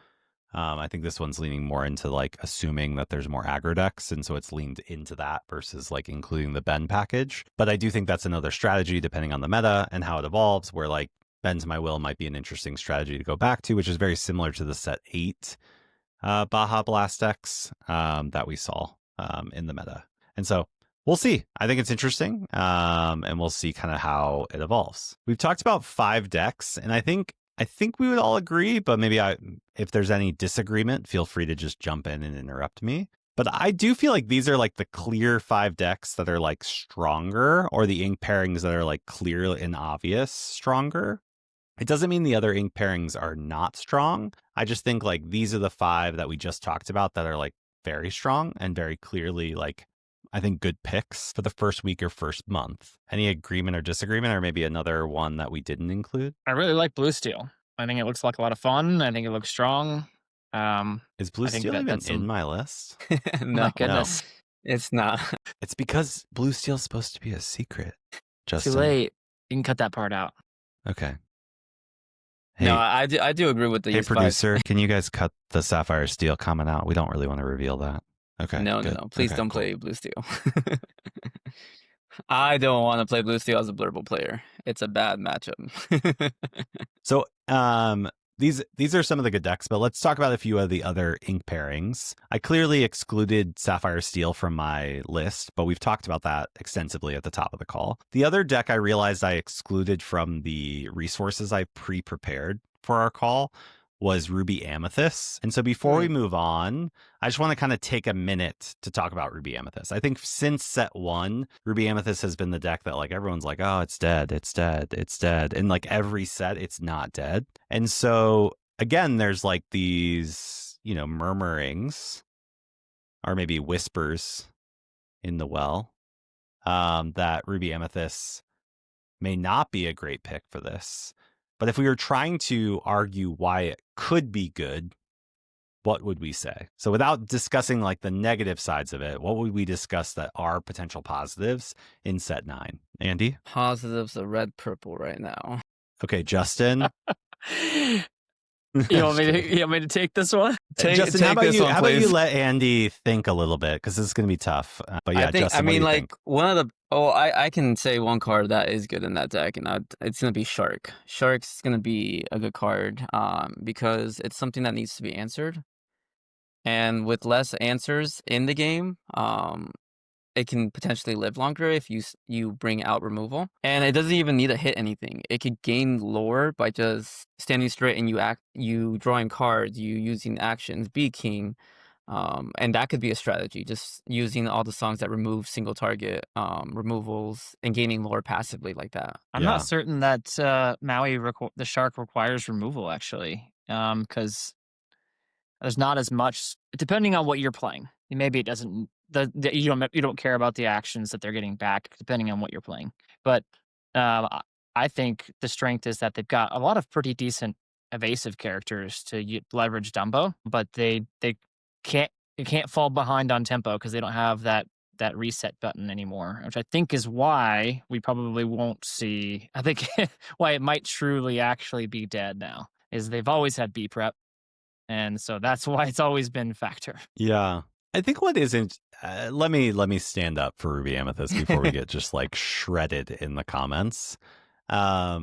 Speaker 1: I think this one's leaning more into like assuming that there's more aggro decks, and so it's leaned into that versus like including the bend package. But I do think that's another strategy depending on the meta and how it evolves, where like Bend to My Will might be an interesting strategy to go back to, which is very similar to the set 8 Baja Blast decks that we saw in the meta. And so we'll see. I think it's interesting, and we'll see kind of how it evolves. We've talked about 5 decks, and I think we would all agree, but maybe if there's any disagreement, feel free to just jump in and interrupt me. But I do feel like these are like the clear 5 decks that are like stronger, or the ink pairings that are like clear and obvious stronger. It doesn't mean the other ink pairings are not strong. I just think like these are the 5 that we just talked about that are like very strong and very clearly like, I think, good picks for the first week or first month. Any agreement or disagreement, or maybe another one that we didn't include?
Speaker 2: I really like Blue Steel. I think it looks like a lot of fun. I think it looks strong.
Speaker 1: Is Blue
Speaker 2: I think
Speaker 1: Steel even
Speaker 2: that's
Speaker 1: in my list?
Speaker 2: Oh my goodness.
Speaker 3: It's not.
Speaker 1: It's because Blue Steel's supposed to be a secret, Justin.
Speaker 2: Too late. You can cut that part out.
Speaker 1: Okay. Hey,
Speaker 3: No, I do agree with the
Speaker 1: hey producer, can you guys cut the Sapphire Steel comment out? We don't really want to reveal that. Okay.
Speaker 3: No,
Speaker 1: good.
Speaker 3: no. Please
Speaker 1: Okay,
Speaker 3: don't
Speaker 1: cool.
Speaker 3: play Blue Steel. I don't want to play Blue Steel as a Blurple player. It's a bad matchup.
Speaker 1: So these are some of the good decks, but let's talk about a few of the other ink pairings. I clearly excluded Sapphire Steel from my list, but we've talked about that extensively at the top of the call. The other deck I realized I excluded from the resources I pre-prepared for our call was Ruby-Amethyst. And so before we move on, I just want to kind of take a minute to talk about Ruby-Amethyst. I think since set 1, Ruby-Amethyst has been the deck that like everyone's like, oh, it's dead, it's dead, it's dead. And like every set, it's not dead. And so again, there's like these, you know, murmurings or maybe whispers in the well that Ruby-Amethyst may not be a great pick for this. But if we were trying to argue why it could be good, what would we say? So without discussing like the negative sides of it, what would we discuss that are potential positives in set 9? Andy?
Speaker 3: Positives are red purple right now.
Speaker 1: Okay, Justin.
Speaker 2: You want me to take this one?
Speaker 1: Justin, how about you let Andy think a little bit, because this is going to be tough. But yeah, Justin, what do you think?
Speaker 3: One of the I can say one card that is good in that deck, and it's going to be Shark. Shark's going to be a good card because it's something that needs to be answered, and with less answers in the game, it can potentially live longer if you bring out removal, and it doesn't even need to hit anything. It could gain lore by just standing straight and you drawing cards, you using actions, be king, and that could be a strategy. Just using all the songs that remove single target removals and gaining lore passively like that.
Speaker 2: I'm not certain that Maui the Shark requires removal actually, because there's not as much depending on what you're playing. Maybe it doesn't. You don't care about the actions that they're getting back depending on what you're playing. But I think the strength is that they've got a lot of pretty decent evasive characters to leverage Dumbo, but they can't fall behind on tempo because they don't have that reset button anymore, which I think is why we probably won't see. I think why it might truly actually be dead now is they've always had B prep, and so that's why it's always been a factor.
Speaker 1: Yeah. I think what isn't, let me stand up for Ruby-Amethyst before we get just like shredded in the comments. I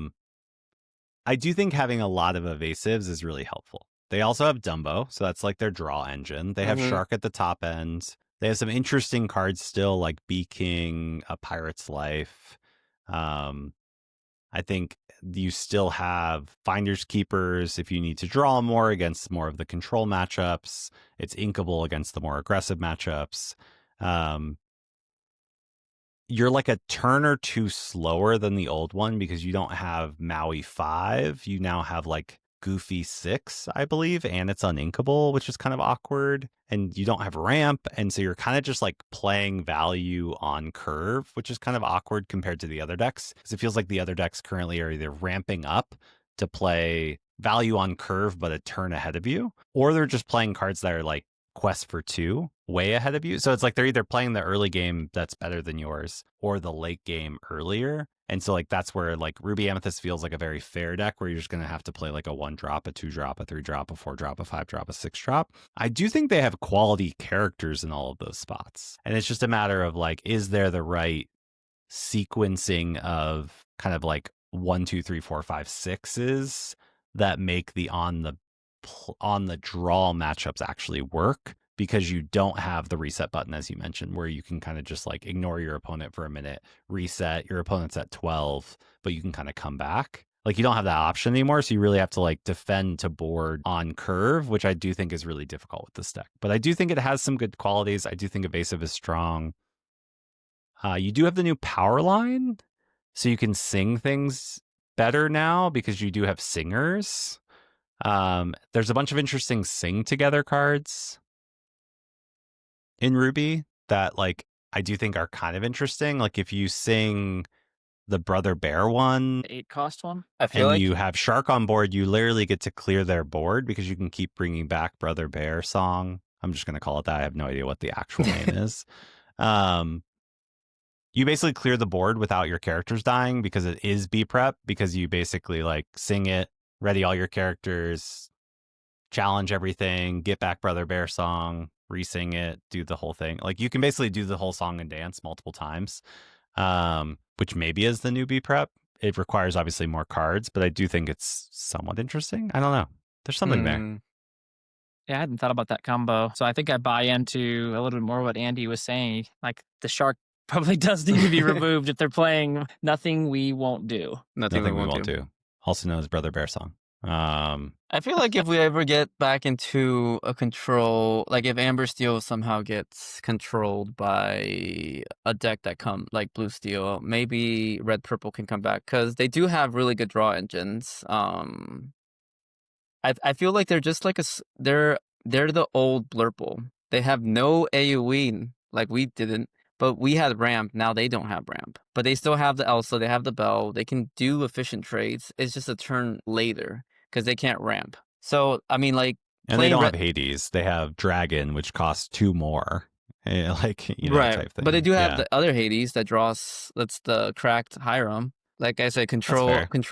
Speaker 1: do think having a lot of evasives is really helpful. They also have Dumbo, so that's like their draw engine. They have Shark at the top end. They have some interesting cards still, like Bee King, A Pirate's Life. I think you still have Finders Keepers if you need to draw more against more of the control matchups. It's inkable against the more aggressive matchups. You're like a turn or two slower than the old one because you don't have Maui 5. You now have like Goofy 6, I believe, and it's uninkable, which is kind of awkward. And you don't have ramp, and so you're kind of just like playing value on curve, which is kind of awkward compared to the other decks, because it feels like the other decks currently are either ramping up to play value on curve but a turn ahead of you, or they're just playing cards that are like Quest for 2 way ahead of you. So it's like they're either playing the early game that's better than yours or the late game earlier. And so like that's where like Ruby-Amethyst feels like a very fair deck where you're just going to have to play like a 1-drop, a 2-drop, a 3-drop, a 4-drop, a 5-drop, a 6-drop. I do think they have quality characters in all of those spots. And it's just a matter of like, is there the right sequencing of kind of like 1, 2, 3, 4, 5, 6s that make the on the draw matchups actually work, because you don't have the reset button, as you mentioned, where you can kind of just like ignore your opponent for a minute, reset, your opponent's at 12, but you can kind of come back. Like you don't have that option anymore. So you really have to like defend to board on curve, which I do think is really difficult with this deck. But I do think it has some good qualities. I do think Evasive is strong. You do have the new power line, so you can sing things better now because you do have singers. There's a bunch of interesting sing together cards in Ruby that like I do think are kind of interesting. Like if you sing the Brother Bear one,
Speaker 2: The 8-cost one.
Speaker 3: I feel
Speaker 1: and
Speaker 3: like
Speaker 1: you have Shark on board, you literally get to clear their board because you can keep bringing back Brother Bear song. I'm just going to call it that. I have no idea what the actual name is. You basically clear the board without your characters dying because it is B prep, because you basically like sing it, ready all your characters, challenge everything, get back Brother Bear song, re-sing it, do the whole thing. Like you can basically do the whole song and dance multiple times, which maybe is the new B prep. It requires obviously more cards, but I do think it's somewhat interesting. I don't know. There's something there.
Speaker 2: Yeah, I hadn't thought about that combo. So I think I buy into a little bit more what Andy was saying. Like the shark probably does need to be removed if they're playing Nothing We Won't Do.
Speaker 3: Nothing
Speaker 1: We
Speaker 3: we
Speaker 1: won't do. Also known as Brother Bear song.
Speaker 3: I feel like if we ever get back into a control, like if Amber Steel somehow gets controlled by a deck that like Blue Steel, maybe Red Purple can come back because they do have really good draw engines. I feel like they're just like they're the old Blurple. They have no AoE like we didn't, but we had ramp. Now they don't have ramp, but they still have the Elsa. They have the Bell. They can do efficient trades. It's just a turn later because they can't ramp. So I mean, like,
Speaker 1: and they don't have Hades. They have Dragon, which costs 2 more. Like, you know,
Speaker 3: right.
Speaker 1: type thing.
Speaker 3: But they do have the other Hades that draws. That's the cracked Hiram. Like I said, control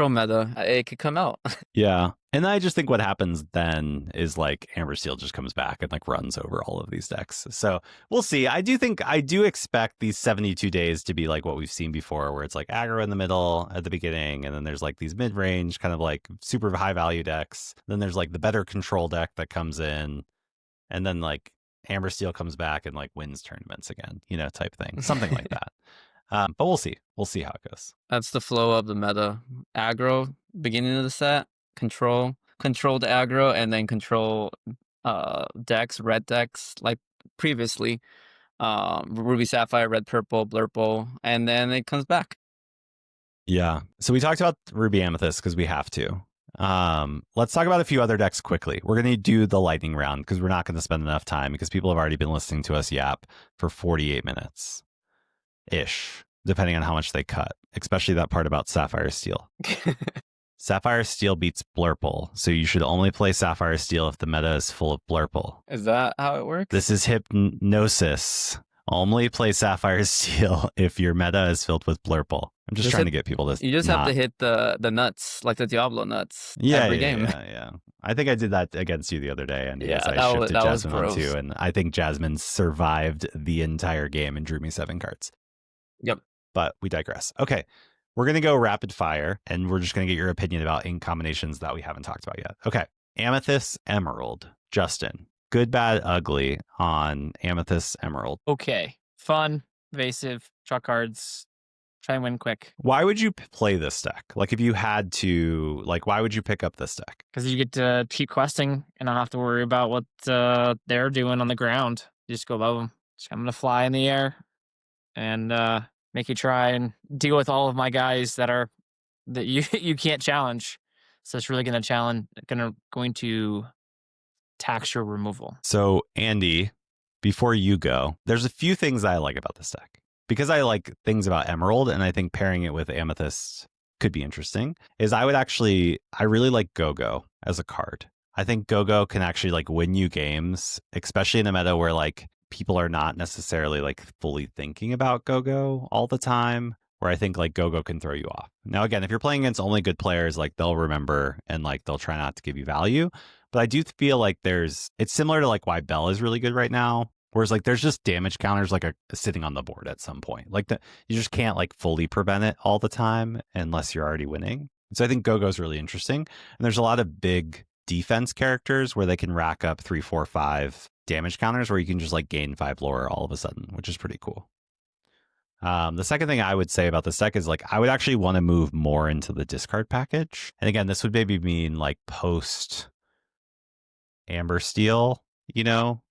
Speaker 3: meta. It could come out.
Speaker 1: Yeah. And I just think what happens then is like Amber Steel just comes back and like runs over all of these decks. So we'll see. I do expect these 72 days to be like what we've seen before, where it's like aggro in the middle at the beginning, and then there's like these mid-range kind of like super high value decks. Then there's like the better control deck that comes in, and then like Amber Steel comes back and like wins tournaments again, you know, type thing. Something like that. But we'll see. We'll see how it goes.
Speaker 3: That's the flow of the meta. Aggro, beginning of the set, control the aggro, and then control decks, red decks, like previously. Ruby Sapphire, Red Purple, Blurple, and then it comes back.
Speaker 1: Yeah. So we talked about Ruby-Amethyst because we have to. Let's talk about a few other decks quickly. We're going to do the lightning round because we're not going to spend enough time because people have already been listening to us yap for 48 minutes. Ish, depending on how much they cut, especially that part about Sapphire Steel. Sapphire Steel beats Blurple, so you should only play Sapphire Steel if the meta is full of Blurple.
Speaker 3: Is that how it works?
Speaker 1: This is hypnosis. Only play Sapphire Steel if your meta is filled with Blurple. I'm just trying to get people to.
Speaker 3: You just have to hit the nuts, like the Diablo nuts.
Speaker 1: Yeah,
Speaker 3: every game.
Speaker 1: Yeah. I think I did that against you the other day, and
Speaker 3: yeah,
Speaker 1: I shifted Jasmine on 2, and I think Jasmine survived the entire game and drew me 7 cards.
Speaker 3: Yep.
Speaker 1: But we digress. Okay. We're going to go rapid fire, and we're just going to get your opinion about ink combinations that we haven't talked about yet. Okay. Amethyst Emerald. Justin. Good, bad, ugly on Amethyst Emerald.
Speaker 2: Okay. Fun, evasive, draw cards, try and win quick.
Speaker 1: Why would you play this deck? Like, if you had to, like, why would you pick up this deck?
Speaker 2: Because you get to keep questing and not have to worry about what they're doing on the ground. You just go above them. I'm going to fly in the air and make you try and deal with all of my guys that you can't challenge. So it's really going to tax your removal.
Speaker 1: So Andy, before you go, there's a few things I like about this deck. Because I like things about Emerald, and I think pairing it with Amethyst could be interesting, is I really like Go-Go as a card. I think Go-Go can actually like win you games, especially in a meta where like people are not necessarily like fully thinking about Go-Go all the time, where I think like Go-Go can throw you off. Now, again, if you're playing against only good players, like they'll remember and like they'll try not to give you value. But I do feel like it's similar to like why Bell is really good right now. Whereas like there's just damage counters like sitting on the board at some point. Like you just can't like fully prevent it all the time unless you're already winning. So I think Go-Go is really interesting. And there's a lot of big defense characters where they can rack up 3, 4, 5 damage counters where you can just like gain 5 lore all of a sudden, which is pretty cool. The second thing I would say about this deck is like I would actually want to move more into the discard package. And again, this would maybe mean like post Amber Steel,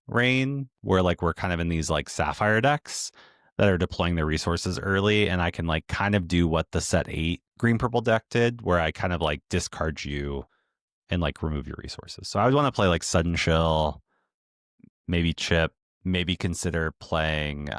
Speaker 1: Rain, where like we're kind of in these like Sapphire decks that are deploying their resources early, and I can like kind of do what the set 8 green purple deck did, where I kind of like discard you and like remove your resources. So I would want to play like Sudden Chill, maybe Chip, maybe consider playing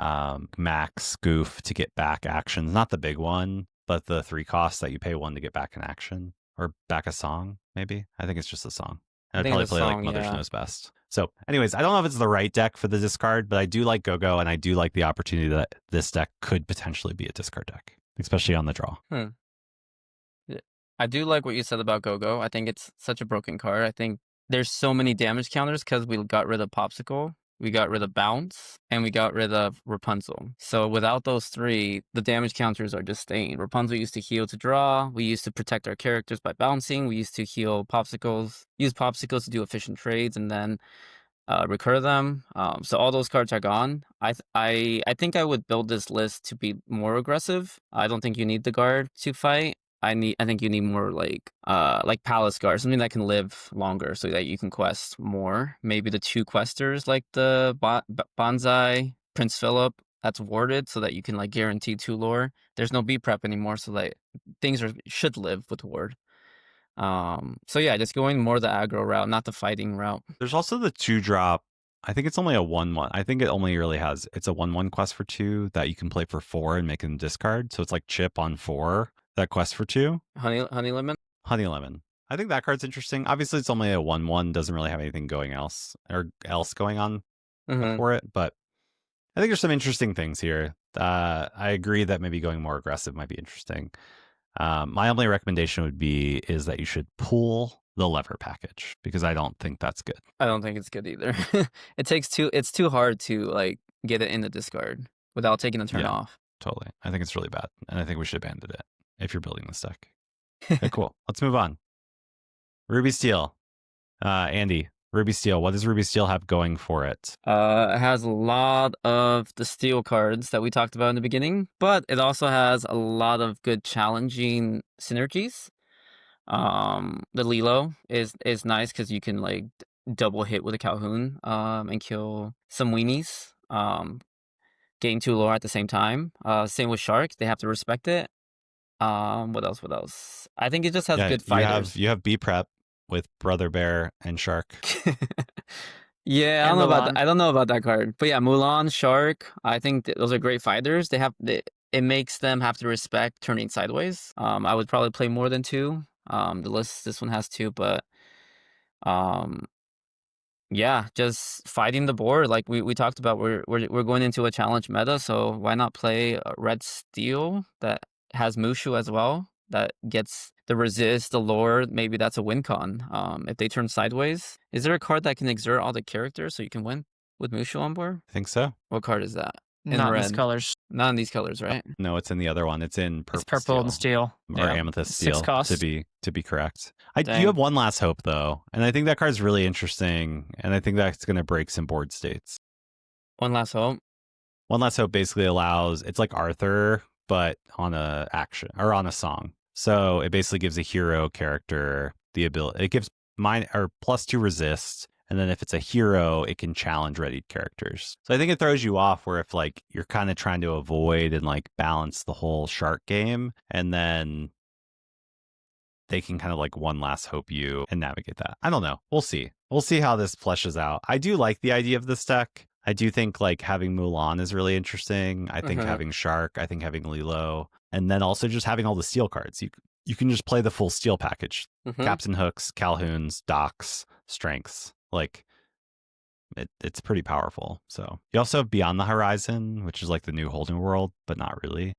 Speaker 1: Max Goof to get back actions. Not the big one, but the 3 costs that you pay 1 to get back an action or back a song, maybe. I think it's just a song. And I'd probably play like Mother's Knows Best. So anyways, I don't know if it's the right deck for the discard, but I do like Go-Go, and I do like the opportunity that this deck could potentially be a discard deck, especially on the draw.
Speaker 3: I do like what you said about Go-Go. I think it's such a broken card. I think there's so many damage counters because we got rid of Popsicle, we got rid of Bounce, and we got rid of Rapunzel. So without those 3, the damage counters are just staying. Rapunzel used to heal to draw. We used to protect our characters by bouncing. We used to heal Popsicles, use Popsicles to do efficient trades, and then recur them. So all those cards are gone. I think I would build this list to be more aggressive. I don't think you need the guard to fight. I think you need more like Palace Guard, something that can live longer so that you can quest more. Maybe the 2 questers like the Bonsai, Prince Philip, that's warded so that you can like guarantee 2 lore. There's no B prep anymore, so that things should live with ward. So yeah, just going more the aggro route, not the fighting route.
Speaker 1: There's also the 2-drop. I think it's only a 1/1. I think it only really has, it's a 1/1 quest for 2 that you can play for 4 and make them discard. So it's like Chip on 4. That quest for 2.
Speaker 3: Honey Lemon?
Speaker 1: Honey Lemon. I think that card's interesting. Obviously, it's only a 1/1. Doesn't really have anything going else going on for it. But I think there's some interesting things here. I agree that maybe going more aggressive might be interesting. My only recommendation is that you should pull the lever package, because I don't think that's good.
Speaker 3: I don't think it's good either. It's too hard to like get it in the discard without taking a turn off.
Speaker 1: Totally. I think it's really bad. And I think we should abandon it if you're building this deck. Okay, cool. Let's move on. Ruby Steel. Andy, Ruby Steel. What does Ruby Steel have going for it?
Speaker 3: It has a lot of the steel cards that we talked about in the beginning, but it also has a lot of good challenging synergies. The Lilo is nice because you can like double hit with a Calhoun and kill some weenies. Gain 2 lore at the same time. Same with Shark. They have to respect it. What else? I think it just has good fighters.
Speaker 1: You have B prep with Brother Bear and Shark.
Speaker 3: Yeah, I don't know about that. I don't know about that card, but yeah, Mulan, Shark. I think those are great fighters. It makes them have to respect turning sideways. I would probably play more than 2. This one has 2, but yeah, just fighting the board like we talked about. We're going into a challenge meta, so why not play Red Steel that has Mushu as well? That gets the resist, the lore. Maybe that's a win con. If they turn sideways, is there a card that can exert all the characters so you can win with Mushu on board?
Speaker 1: I think so.
Speaker 3: What card is that?
Speaker 2: Not in these colors.
Speaker 3: Not in these colors, right?
Speaker 1: No, it's in the other one. It's in purple.
Speaker 2: It's purple and steel.
Speaker 1: Or Amethyst Steel,
Speaker 2: 6 costs.
Speaker 1: to be correct. You have One Last Hope, though. And I think that card's really interesting. And I think that's going to break some board states.
Speaker 3: One Last Hope?
Speaker 1: One Last Hope basically allows, it's like Arthur, but on a action or on a song. So it basically gives a hero character the ability, it gives +2 resist. And then if it's a hero, it can challenge readied characters. So I think it throws you off where if like you're kind of trying to avoid and like balance the whole shark game, and then they can kind of like One Last Hope you and navigate that. I don't know. We'll see. We'll see how this fleshes out. I do like the idea of this deck. I do think like having Mulan is really interesting. I think having Shark, I think having Lilo, and then also just having all the steel cards. you can just play the full steel package.
Speaker 3: Mhm.
Speaker 1: Captain Hooks, Calhoun's, Docks, Strengths. Like, it's pretty powerful. So you also have Beyond the Horizon, which is like the new Whole New World, but not really.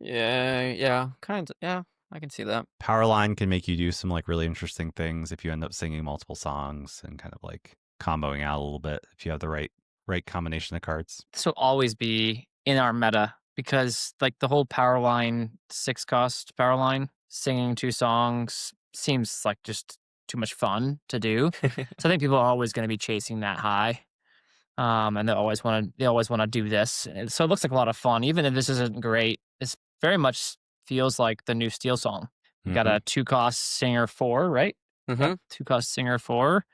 Speaker 3: Yeah, kind of. Yeah, I can see that.
Speaker 1: Powerline can make you do some like really interesting things if you end up singing multiple songs and kind of like comboing out a little bit if you have the right combination of cards.
Speaker 2: This will always be in our meta because like the whole power line 6-cost power line, singing 2 songs seems like just too much fun to do. So I think people are always going to be chasing that high. And they always want to do this. And so it looks like a lot of fun, even if this isn't great. It's very much feels like the new Steel song. You got a 2-cost singer 4, right?
Speaker 3: Mhm.
Speaker 2: 2-cost singer 4.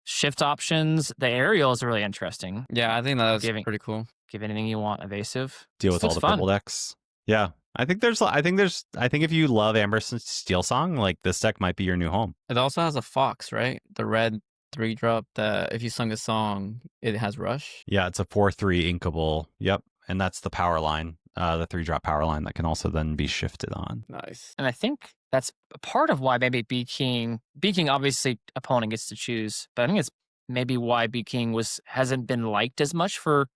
Speaker 2: Shift options. The aerial is really interesting.
Speaker 3: Yeah, I think that was
Speaker 2: Giving-
Speaker 3: pretty cool.
Speaker 2: Give anything you want evasive.
Speaker 1: Deal
Speaker 2: This
Speaker 1: with all
Speaker 2: looks
Speaker 1: the
Speaker 2: fun.
Speaker 1: purple decks. Yeah. I think if you love Amethyst Steel Song, like this deck might be your new home.
Speaker 3: It also has a fox, right? The red 3-drop that if you sung a song, it has rush.
Speaker 1: Yeah, it's a 4/3 inkable. Yep. And that's the power line, the 3-drop power line that can also then be shifted on.
Speaker 3: Nice.
Speaker 2: And I think that's part of why maybe B King obviously opponent gets to choose, but I think it's maybe why B King hasn't been liked as much for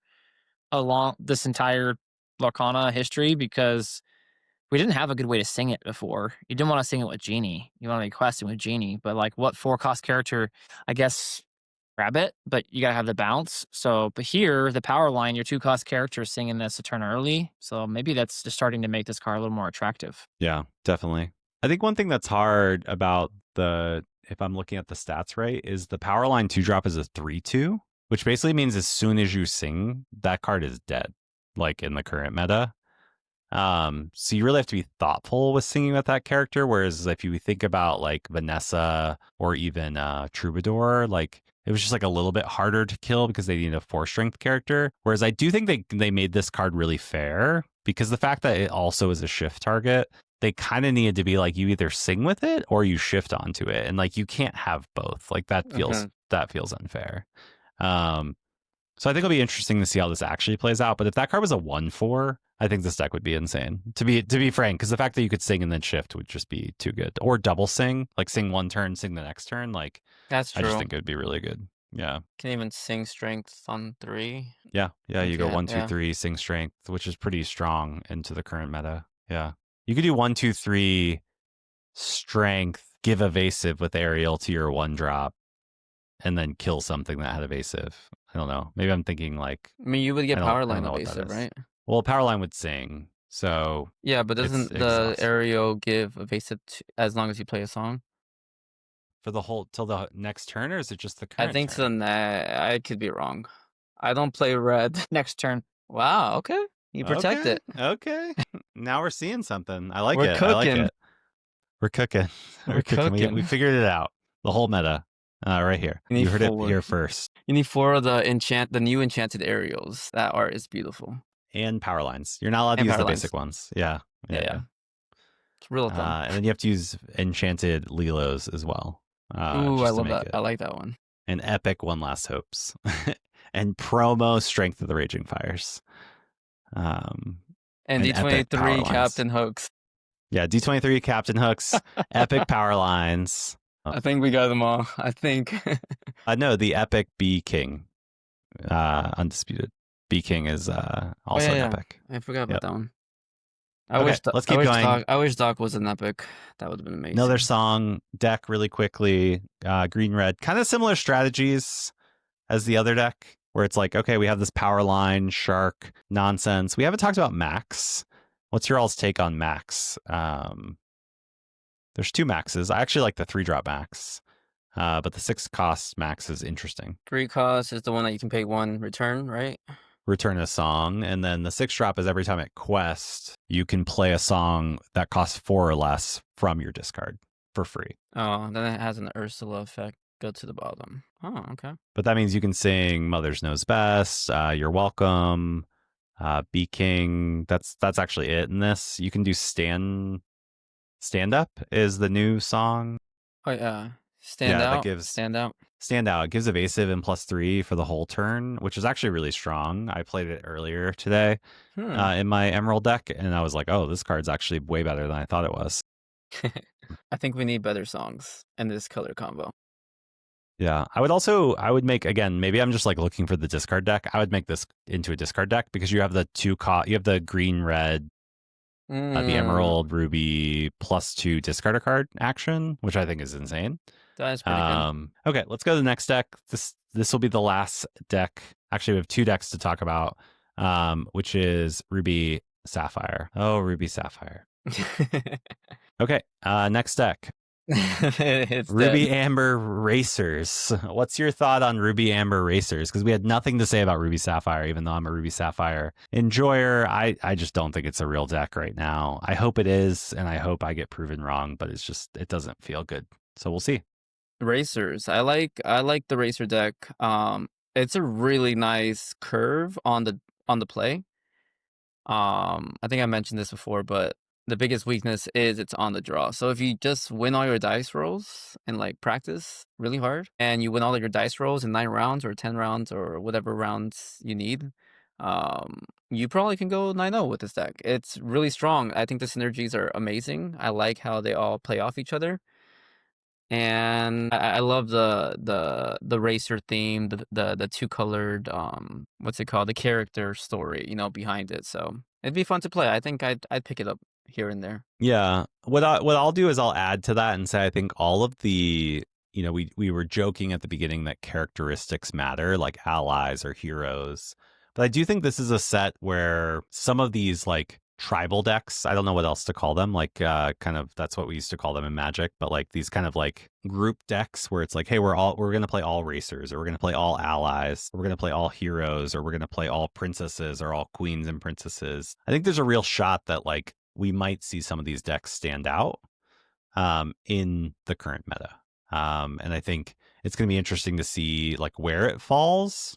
Speaker 2: this entire Lorcana history, because we didn't have a good way to sing it before. You didn't want to sing it with Genie. You want to be questing with Genie, but like what 4-cost character, I guess Rabbit, but you gotta have the bounce. So, but here, the power line, your 2-cost character is singing this a turn early. So maybe that's just starting to make this card a little more attractive.
Speaker 1: Yeah, definitely. I think one thing that's hard about if I'm looking at the stats right, is the power line 2-drop is a 3/2, which basically means as soon as you sing, that card is dead, like in the current meta. So you really have to be thoughtful with singing with that character. Whereas if you think about like Vanessa or even Troubadour, like it was just like a little bit harder to kill because they need a 4-strength character. Whereas I do think they made this card really fair, because the fact that it also is a shift target, they kind of needed to be like, you either sing with it or you shift onto it, and like you can't have both. Like that feels unfair. So I think it'll be interesting to see how this actually plays out. But if that card was a 1/4, I think this deck would be insane. To be frank, because the fact that you could sing and then shift would just be too good. Or double sing, like sing one turn, sing the next turn. Like
Speaker 3: That's true.
Speaker 1: I just think it would be really good. Yeah.
Speaker 3: Can even sing strength on 3.
Speaker 1: Yeah. You go 1, 2,
Speaker 3: yeah.
Speaker 1: 3, sing strength, which is pretty strong into the current meta. Yeah. You could do 1, 2, 3, strength, give evasive with aerial to your 1-drop, and then kill something that had evasive. I don't know. Maybe I'm thinking like,
Speaker 3: I mean, you would get
Speaker 1: I don't
Speaker 3: power line
Speaker 1: know what that
Speaker 3: evasive,
Speaker 1: is.
Speaker 3: right?
Speaker 1: Well, power line would sing. So
Speaker 3: Yeah, but doesn't
Speaker 1: it's
Speaker 3: the
Speaker 1: exhausting.
Speaker 3: aerial give evasive as long as you play a song?
Speaker 1: For the whole till the next turn, or is it just the current
Speaker 3: I think
Speaker 1: turn?
Speaker 3: so. I could be wrong. I don't play red.
Speaker 2: Next turn.
Speaker 3: Wow. Okay. You protect
Speaker 1: Okay,
Speaker 3: it.
Speaker 1: Okay. Now we're seeing something. I like
Speaker 3: We're
Speaker 1: it. I like
Speaker 3: cooking.
Speaker 1: it. We're cooking.
Speaker 3: We're cooking.
Speaker 1: We figured it out. The whole meta. Right here.
Speaker 3: You need
Speaker 1: You heard it
Speaker 3: 4.
Speaker 1: here first.
Speaker 3: You need 4 of the new enchanted aerials. That art is beautiful.
Speaker 1: And power lines. You're not allowed to
Speaker 3: And
Speaker 1: use the
Speaker 3: power lines.
Speaker 1: basic ones. Yeah.
Speaker 3: Yeah. It's real fun.
Speaker 1: And then you have to use enchanted Lilos as well.
Speaker 3: Ooh, I love that. I like that one.
Speaker 1: And epic One Last Hopes. And promo Strength of the Raging Fires.
Speaker 3: And
Speaker 1: epic power
Speaker 3: D23
Speaker 1: lines.
Speaker 3: Captain Hooks.
Speaker 1: Yeah, D23 Captain Hooks, epic power lines.
Speaker 3: I think we got them all. I think.
Speaker 1: No, the epic B King, undisputed. B King is also an epic.
Speaker 3: I forgot about that one.
Speaker 1: Let's keep going.
Speaker 3: I wish Doc was an epic. That would have been amazing.
Speaker 1: Another song deck really quickly. Green red, kind of similar strategies as the other deck, where it's like, okay, we have this power line shark nonsense. We haven't talked about Max. What's your all's take on Max? There's 2 Maxes. I actually like the 3-drop Max, but the 6-cost Max is interesting.
Speaker 3: 3 cost is the one that you can pay 1 return, right?
Speaker 1: Return a song, and then the 6-drop is every time at quest you can play a song that costs 4 or less from your discard for free.
Speaker 3: Oh, then it has an Ursula effect. Go to the bottom. Oh, okay.
Speaker 1: But that means you can sing Mother's Knows Best, You're Welcome, Be King. That's actually it in this. You can do Stand Up is the new song.
Speaker 3: Oh yeah. Stand out. Stand out.
Speaker 1: It gives evasive and +3 for the whole turn, which is actually really strong. I played it earlier today in my Emerald deck, and I was like, oh, this card's actually way better than I thought it was.
Speaker 3: I think we need better songs in this color combo.
Speaker 1: Yeah, I would make, again, maybe I'm just like looking for the discard deck. I would make this into a discard deck because you have the you have the green, red, the emerald, ruby +2 discard a card action, which I think is insane.
Speaker 3: That's pretty good.
Speaker 1: Okay, let's go to the next deck. This will be the last deck. Actually, we have 2 decks to talk about, which is Ruby Sapphire. Oh, Ruby Sapphire. Okay, next deck.
Speaker 3: It's
Speaker 1: Ruby
Speaker 3: dead.
Speaker 1: Amber Racers. What's your thought on Ruby Amber Racers? Because we had nothing to say about Ruby Sapphire, even though I'm a Ruby Sapphire enjoyer. I just don't think it's a real deck right now. I hope it is, and I hope I get proven wrong, but it doesn't feel good. So we'll see.
Speaker 3: Racers. I like the racer deck. It's a really nice curve on the play. I think I mentioned this before, but the biggest weakness is it's on the draw. So if you just win all your dice rolls and like practice really hard, and you win all of your dice rolls in 9 rounds or 10 rounds or whatever rounds you need, you probably can go 9-0 with this deck. It's really strong. I think the synergies are amazing. I like how they all play off each other. And I love the racer theme, the 2-colored what's it called, the character story, behind it. So it'd be fun to play. I think I'd pick it up here and there.
Speaker 1: Yeah. What I'll do is I'll add to that and say I think all of the, we were joking at the beginning that characteristics matter, like allies or heroes. But I do think this is a set where some of these like tribal decks, I don't know what else to call them, like kind of that's what we used to call them in Magic, but like these kind of like group decks where it's like, hey, we're going to play all racers, or we're going to play all allies, or we're going to play all heroes, or we're going to play all princesses or all queens and princesses. I think there's a real shot that like we might see some of these decks stand out in the current meta. And I think it's going to be interesting to see like where it falls,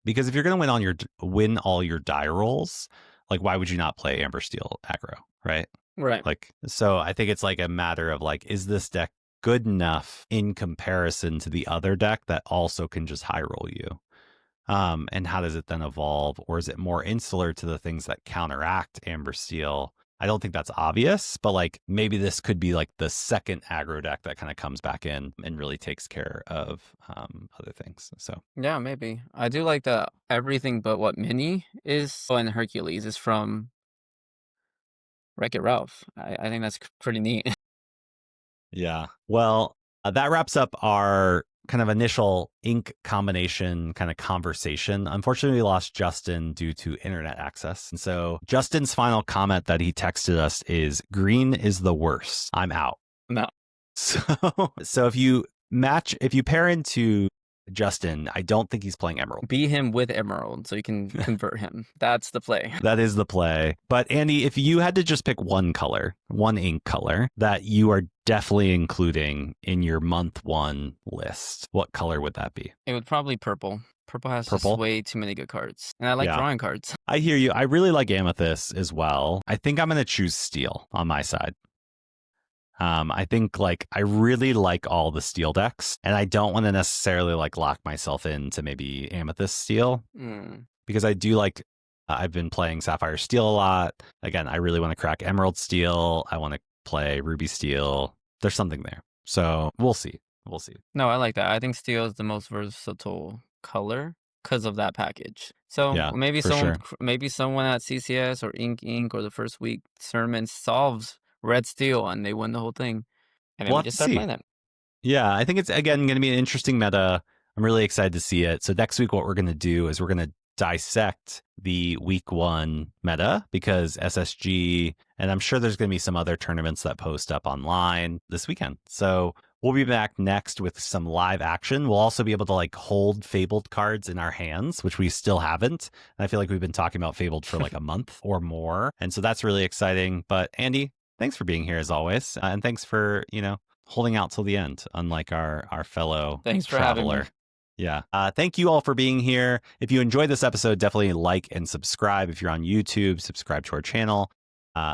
Speaker 1: because if you're going to win all your die rolls, like why would you not play Amber Steel aggro, right?
Speaker 3: Right.
Speaker 1: Like, so I think it's like a matter of like, is this deck good enough in comparison to the other deck that also can just high roll you? And how does it then evolve? Or is it more insular to the things that counteract Amber Steel? I don't think that's obvious, but like maybe this could be like the second aggro deck that kind of comes back in and really takes care of other things. So
Speaker 3: yeah, maybe. I do like that everything but what Mini is and Hercules is from Wreck-It Ralph. I think that's pretty neat.
Speaker 1: yeah, well, that wraps up our kind of initial ink combination kind of conversation. Unfortunately, we lost Justin due to internet access. And so Justin's final comment that he texted us is, green is the worst. I'm out.
Speaker 3: No.
Speaker 1: So if you pair into Justin, I don't think he's playing Emerald.
Speaker 3: Be him with Emerald so you can convert him. That's the play.
Speaker 1: That is the play. But Andy, if you had to just pick one ink color that you are definitely including in your month 1 list, what color would that be?
Speaker 3: It would probably purple. Purple has just way too many good cards. And I like drawing cards.
Speaker 1: I hear you. I really like Amethyst as well. I think I'm going to choose Steel on my side. I think like I really like all the Steel decks, and I don't want to necessarily like lock myself into maybe Amethyst Steel because I do like, I've been playing Sapphire Steel a lot. Again, I really want to crack Emerald Steel. I want to play Ruby Steel. There's something there. So we'll see.
Speaker 3: No, I like that. I think Steel is the most versatile color because of that package. So
Speaker 1: yeah,
Speaker 3: maybe someone at CCS or Ink or the first week tournament solves Red Steel and they win the whole thing. And then we just start playing that.
Speaker 1: Yeah, I think it's again going to be an interesting meta. I'm really excited to see it. So next week, what we're going to do is we're going to dissect the week 1 meta, because SSG, and I'm sure there's going to be some other tournaments that post up online this weekend. So we'll be back next with some live action. We'll also be able to like hold Fabled cards in our hands, which we still haven't. And I feel like we've been talking about Fabled for like a month or more. And so that's really exciting. But Andy, thanks for being here as always. And thanks for, holding out till the end, unlike our fellow
Speaker 3: Thanks for
Speaker 1: traveler.
Speaker 3: having me.
Speaker 1: Yeah. Thank you all for being here. If you enjoyed this episode, definitely like and subscribe. If you're on YouTube, subscribe to our channel.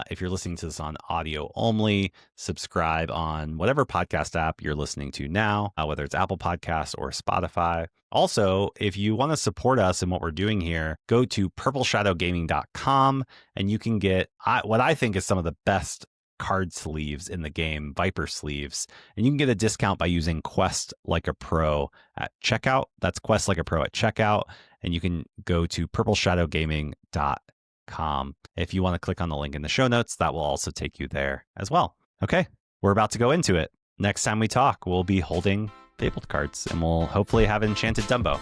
Speaker 1: If you're listening to this on audio only, subscribe on whatever podcast app you're listening to now, whether it's Apple Podcasts or Spotify. Also, if you want to support us in what we're doing here, go to purpleshadowgaming.com and you can get what I think is some of the best card sleeves in the game, Viper sleeves, and you can get a discount by using Quest Like a Pro at checkout. That's Quest Like a Pro at checkout, and you can go to purpleshadowgaming.com. If you want to click on the link in the show notes, that will also take you there as well. Okay, we're about to go into it. Next time we talk, we'll be holding Fabled cards, and we'll hopefully have Enchanted Dumbo.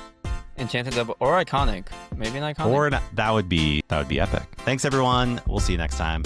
Speaker 3: Enchanted Double or Iconic. Maybe an Iconic.
Speaker 1: Or that would be epic. Thanks, everyone. We'll see you next time.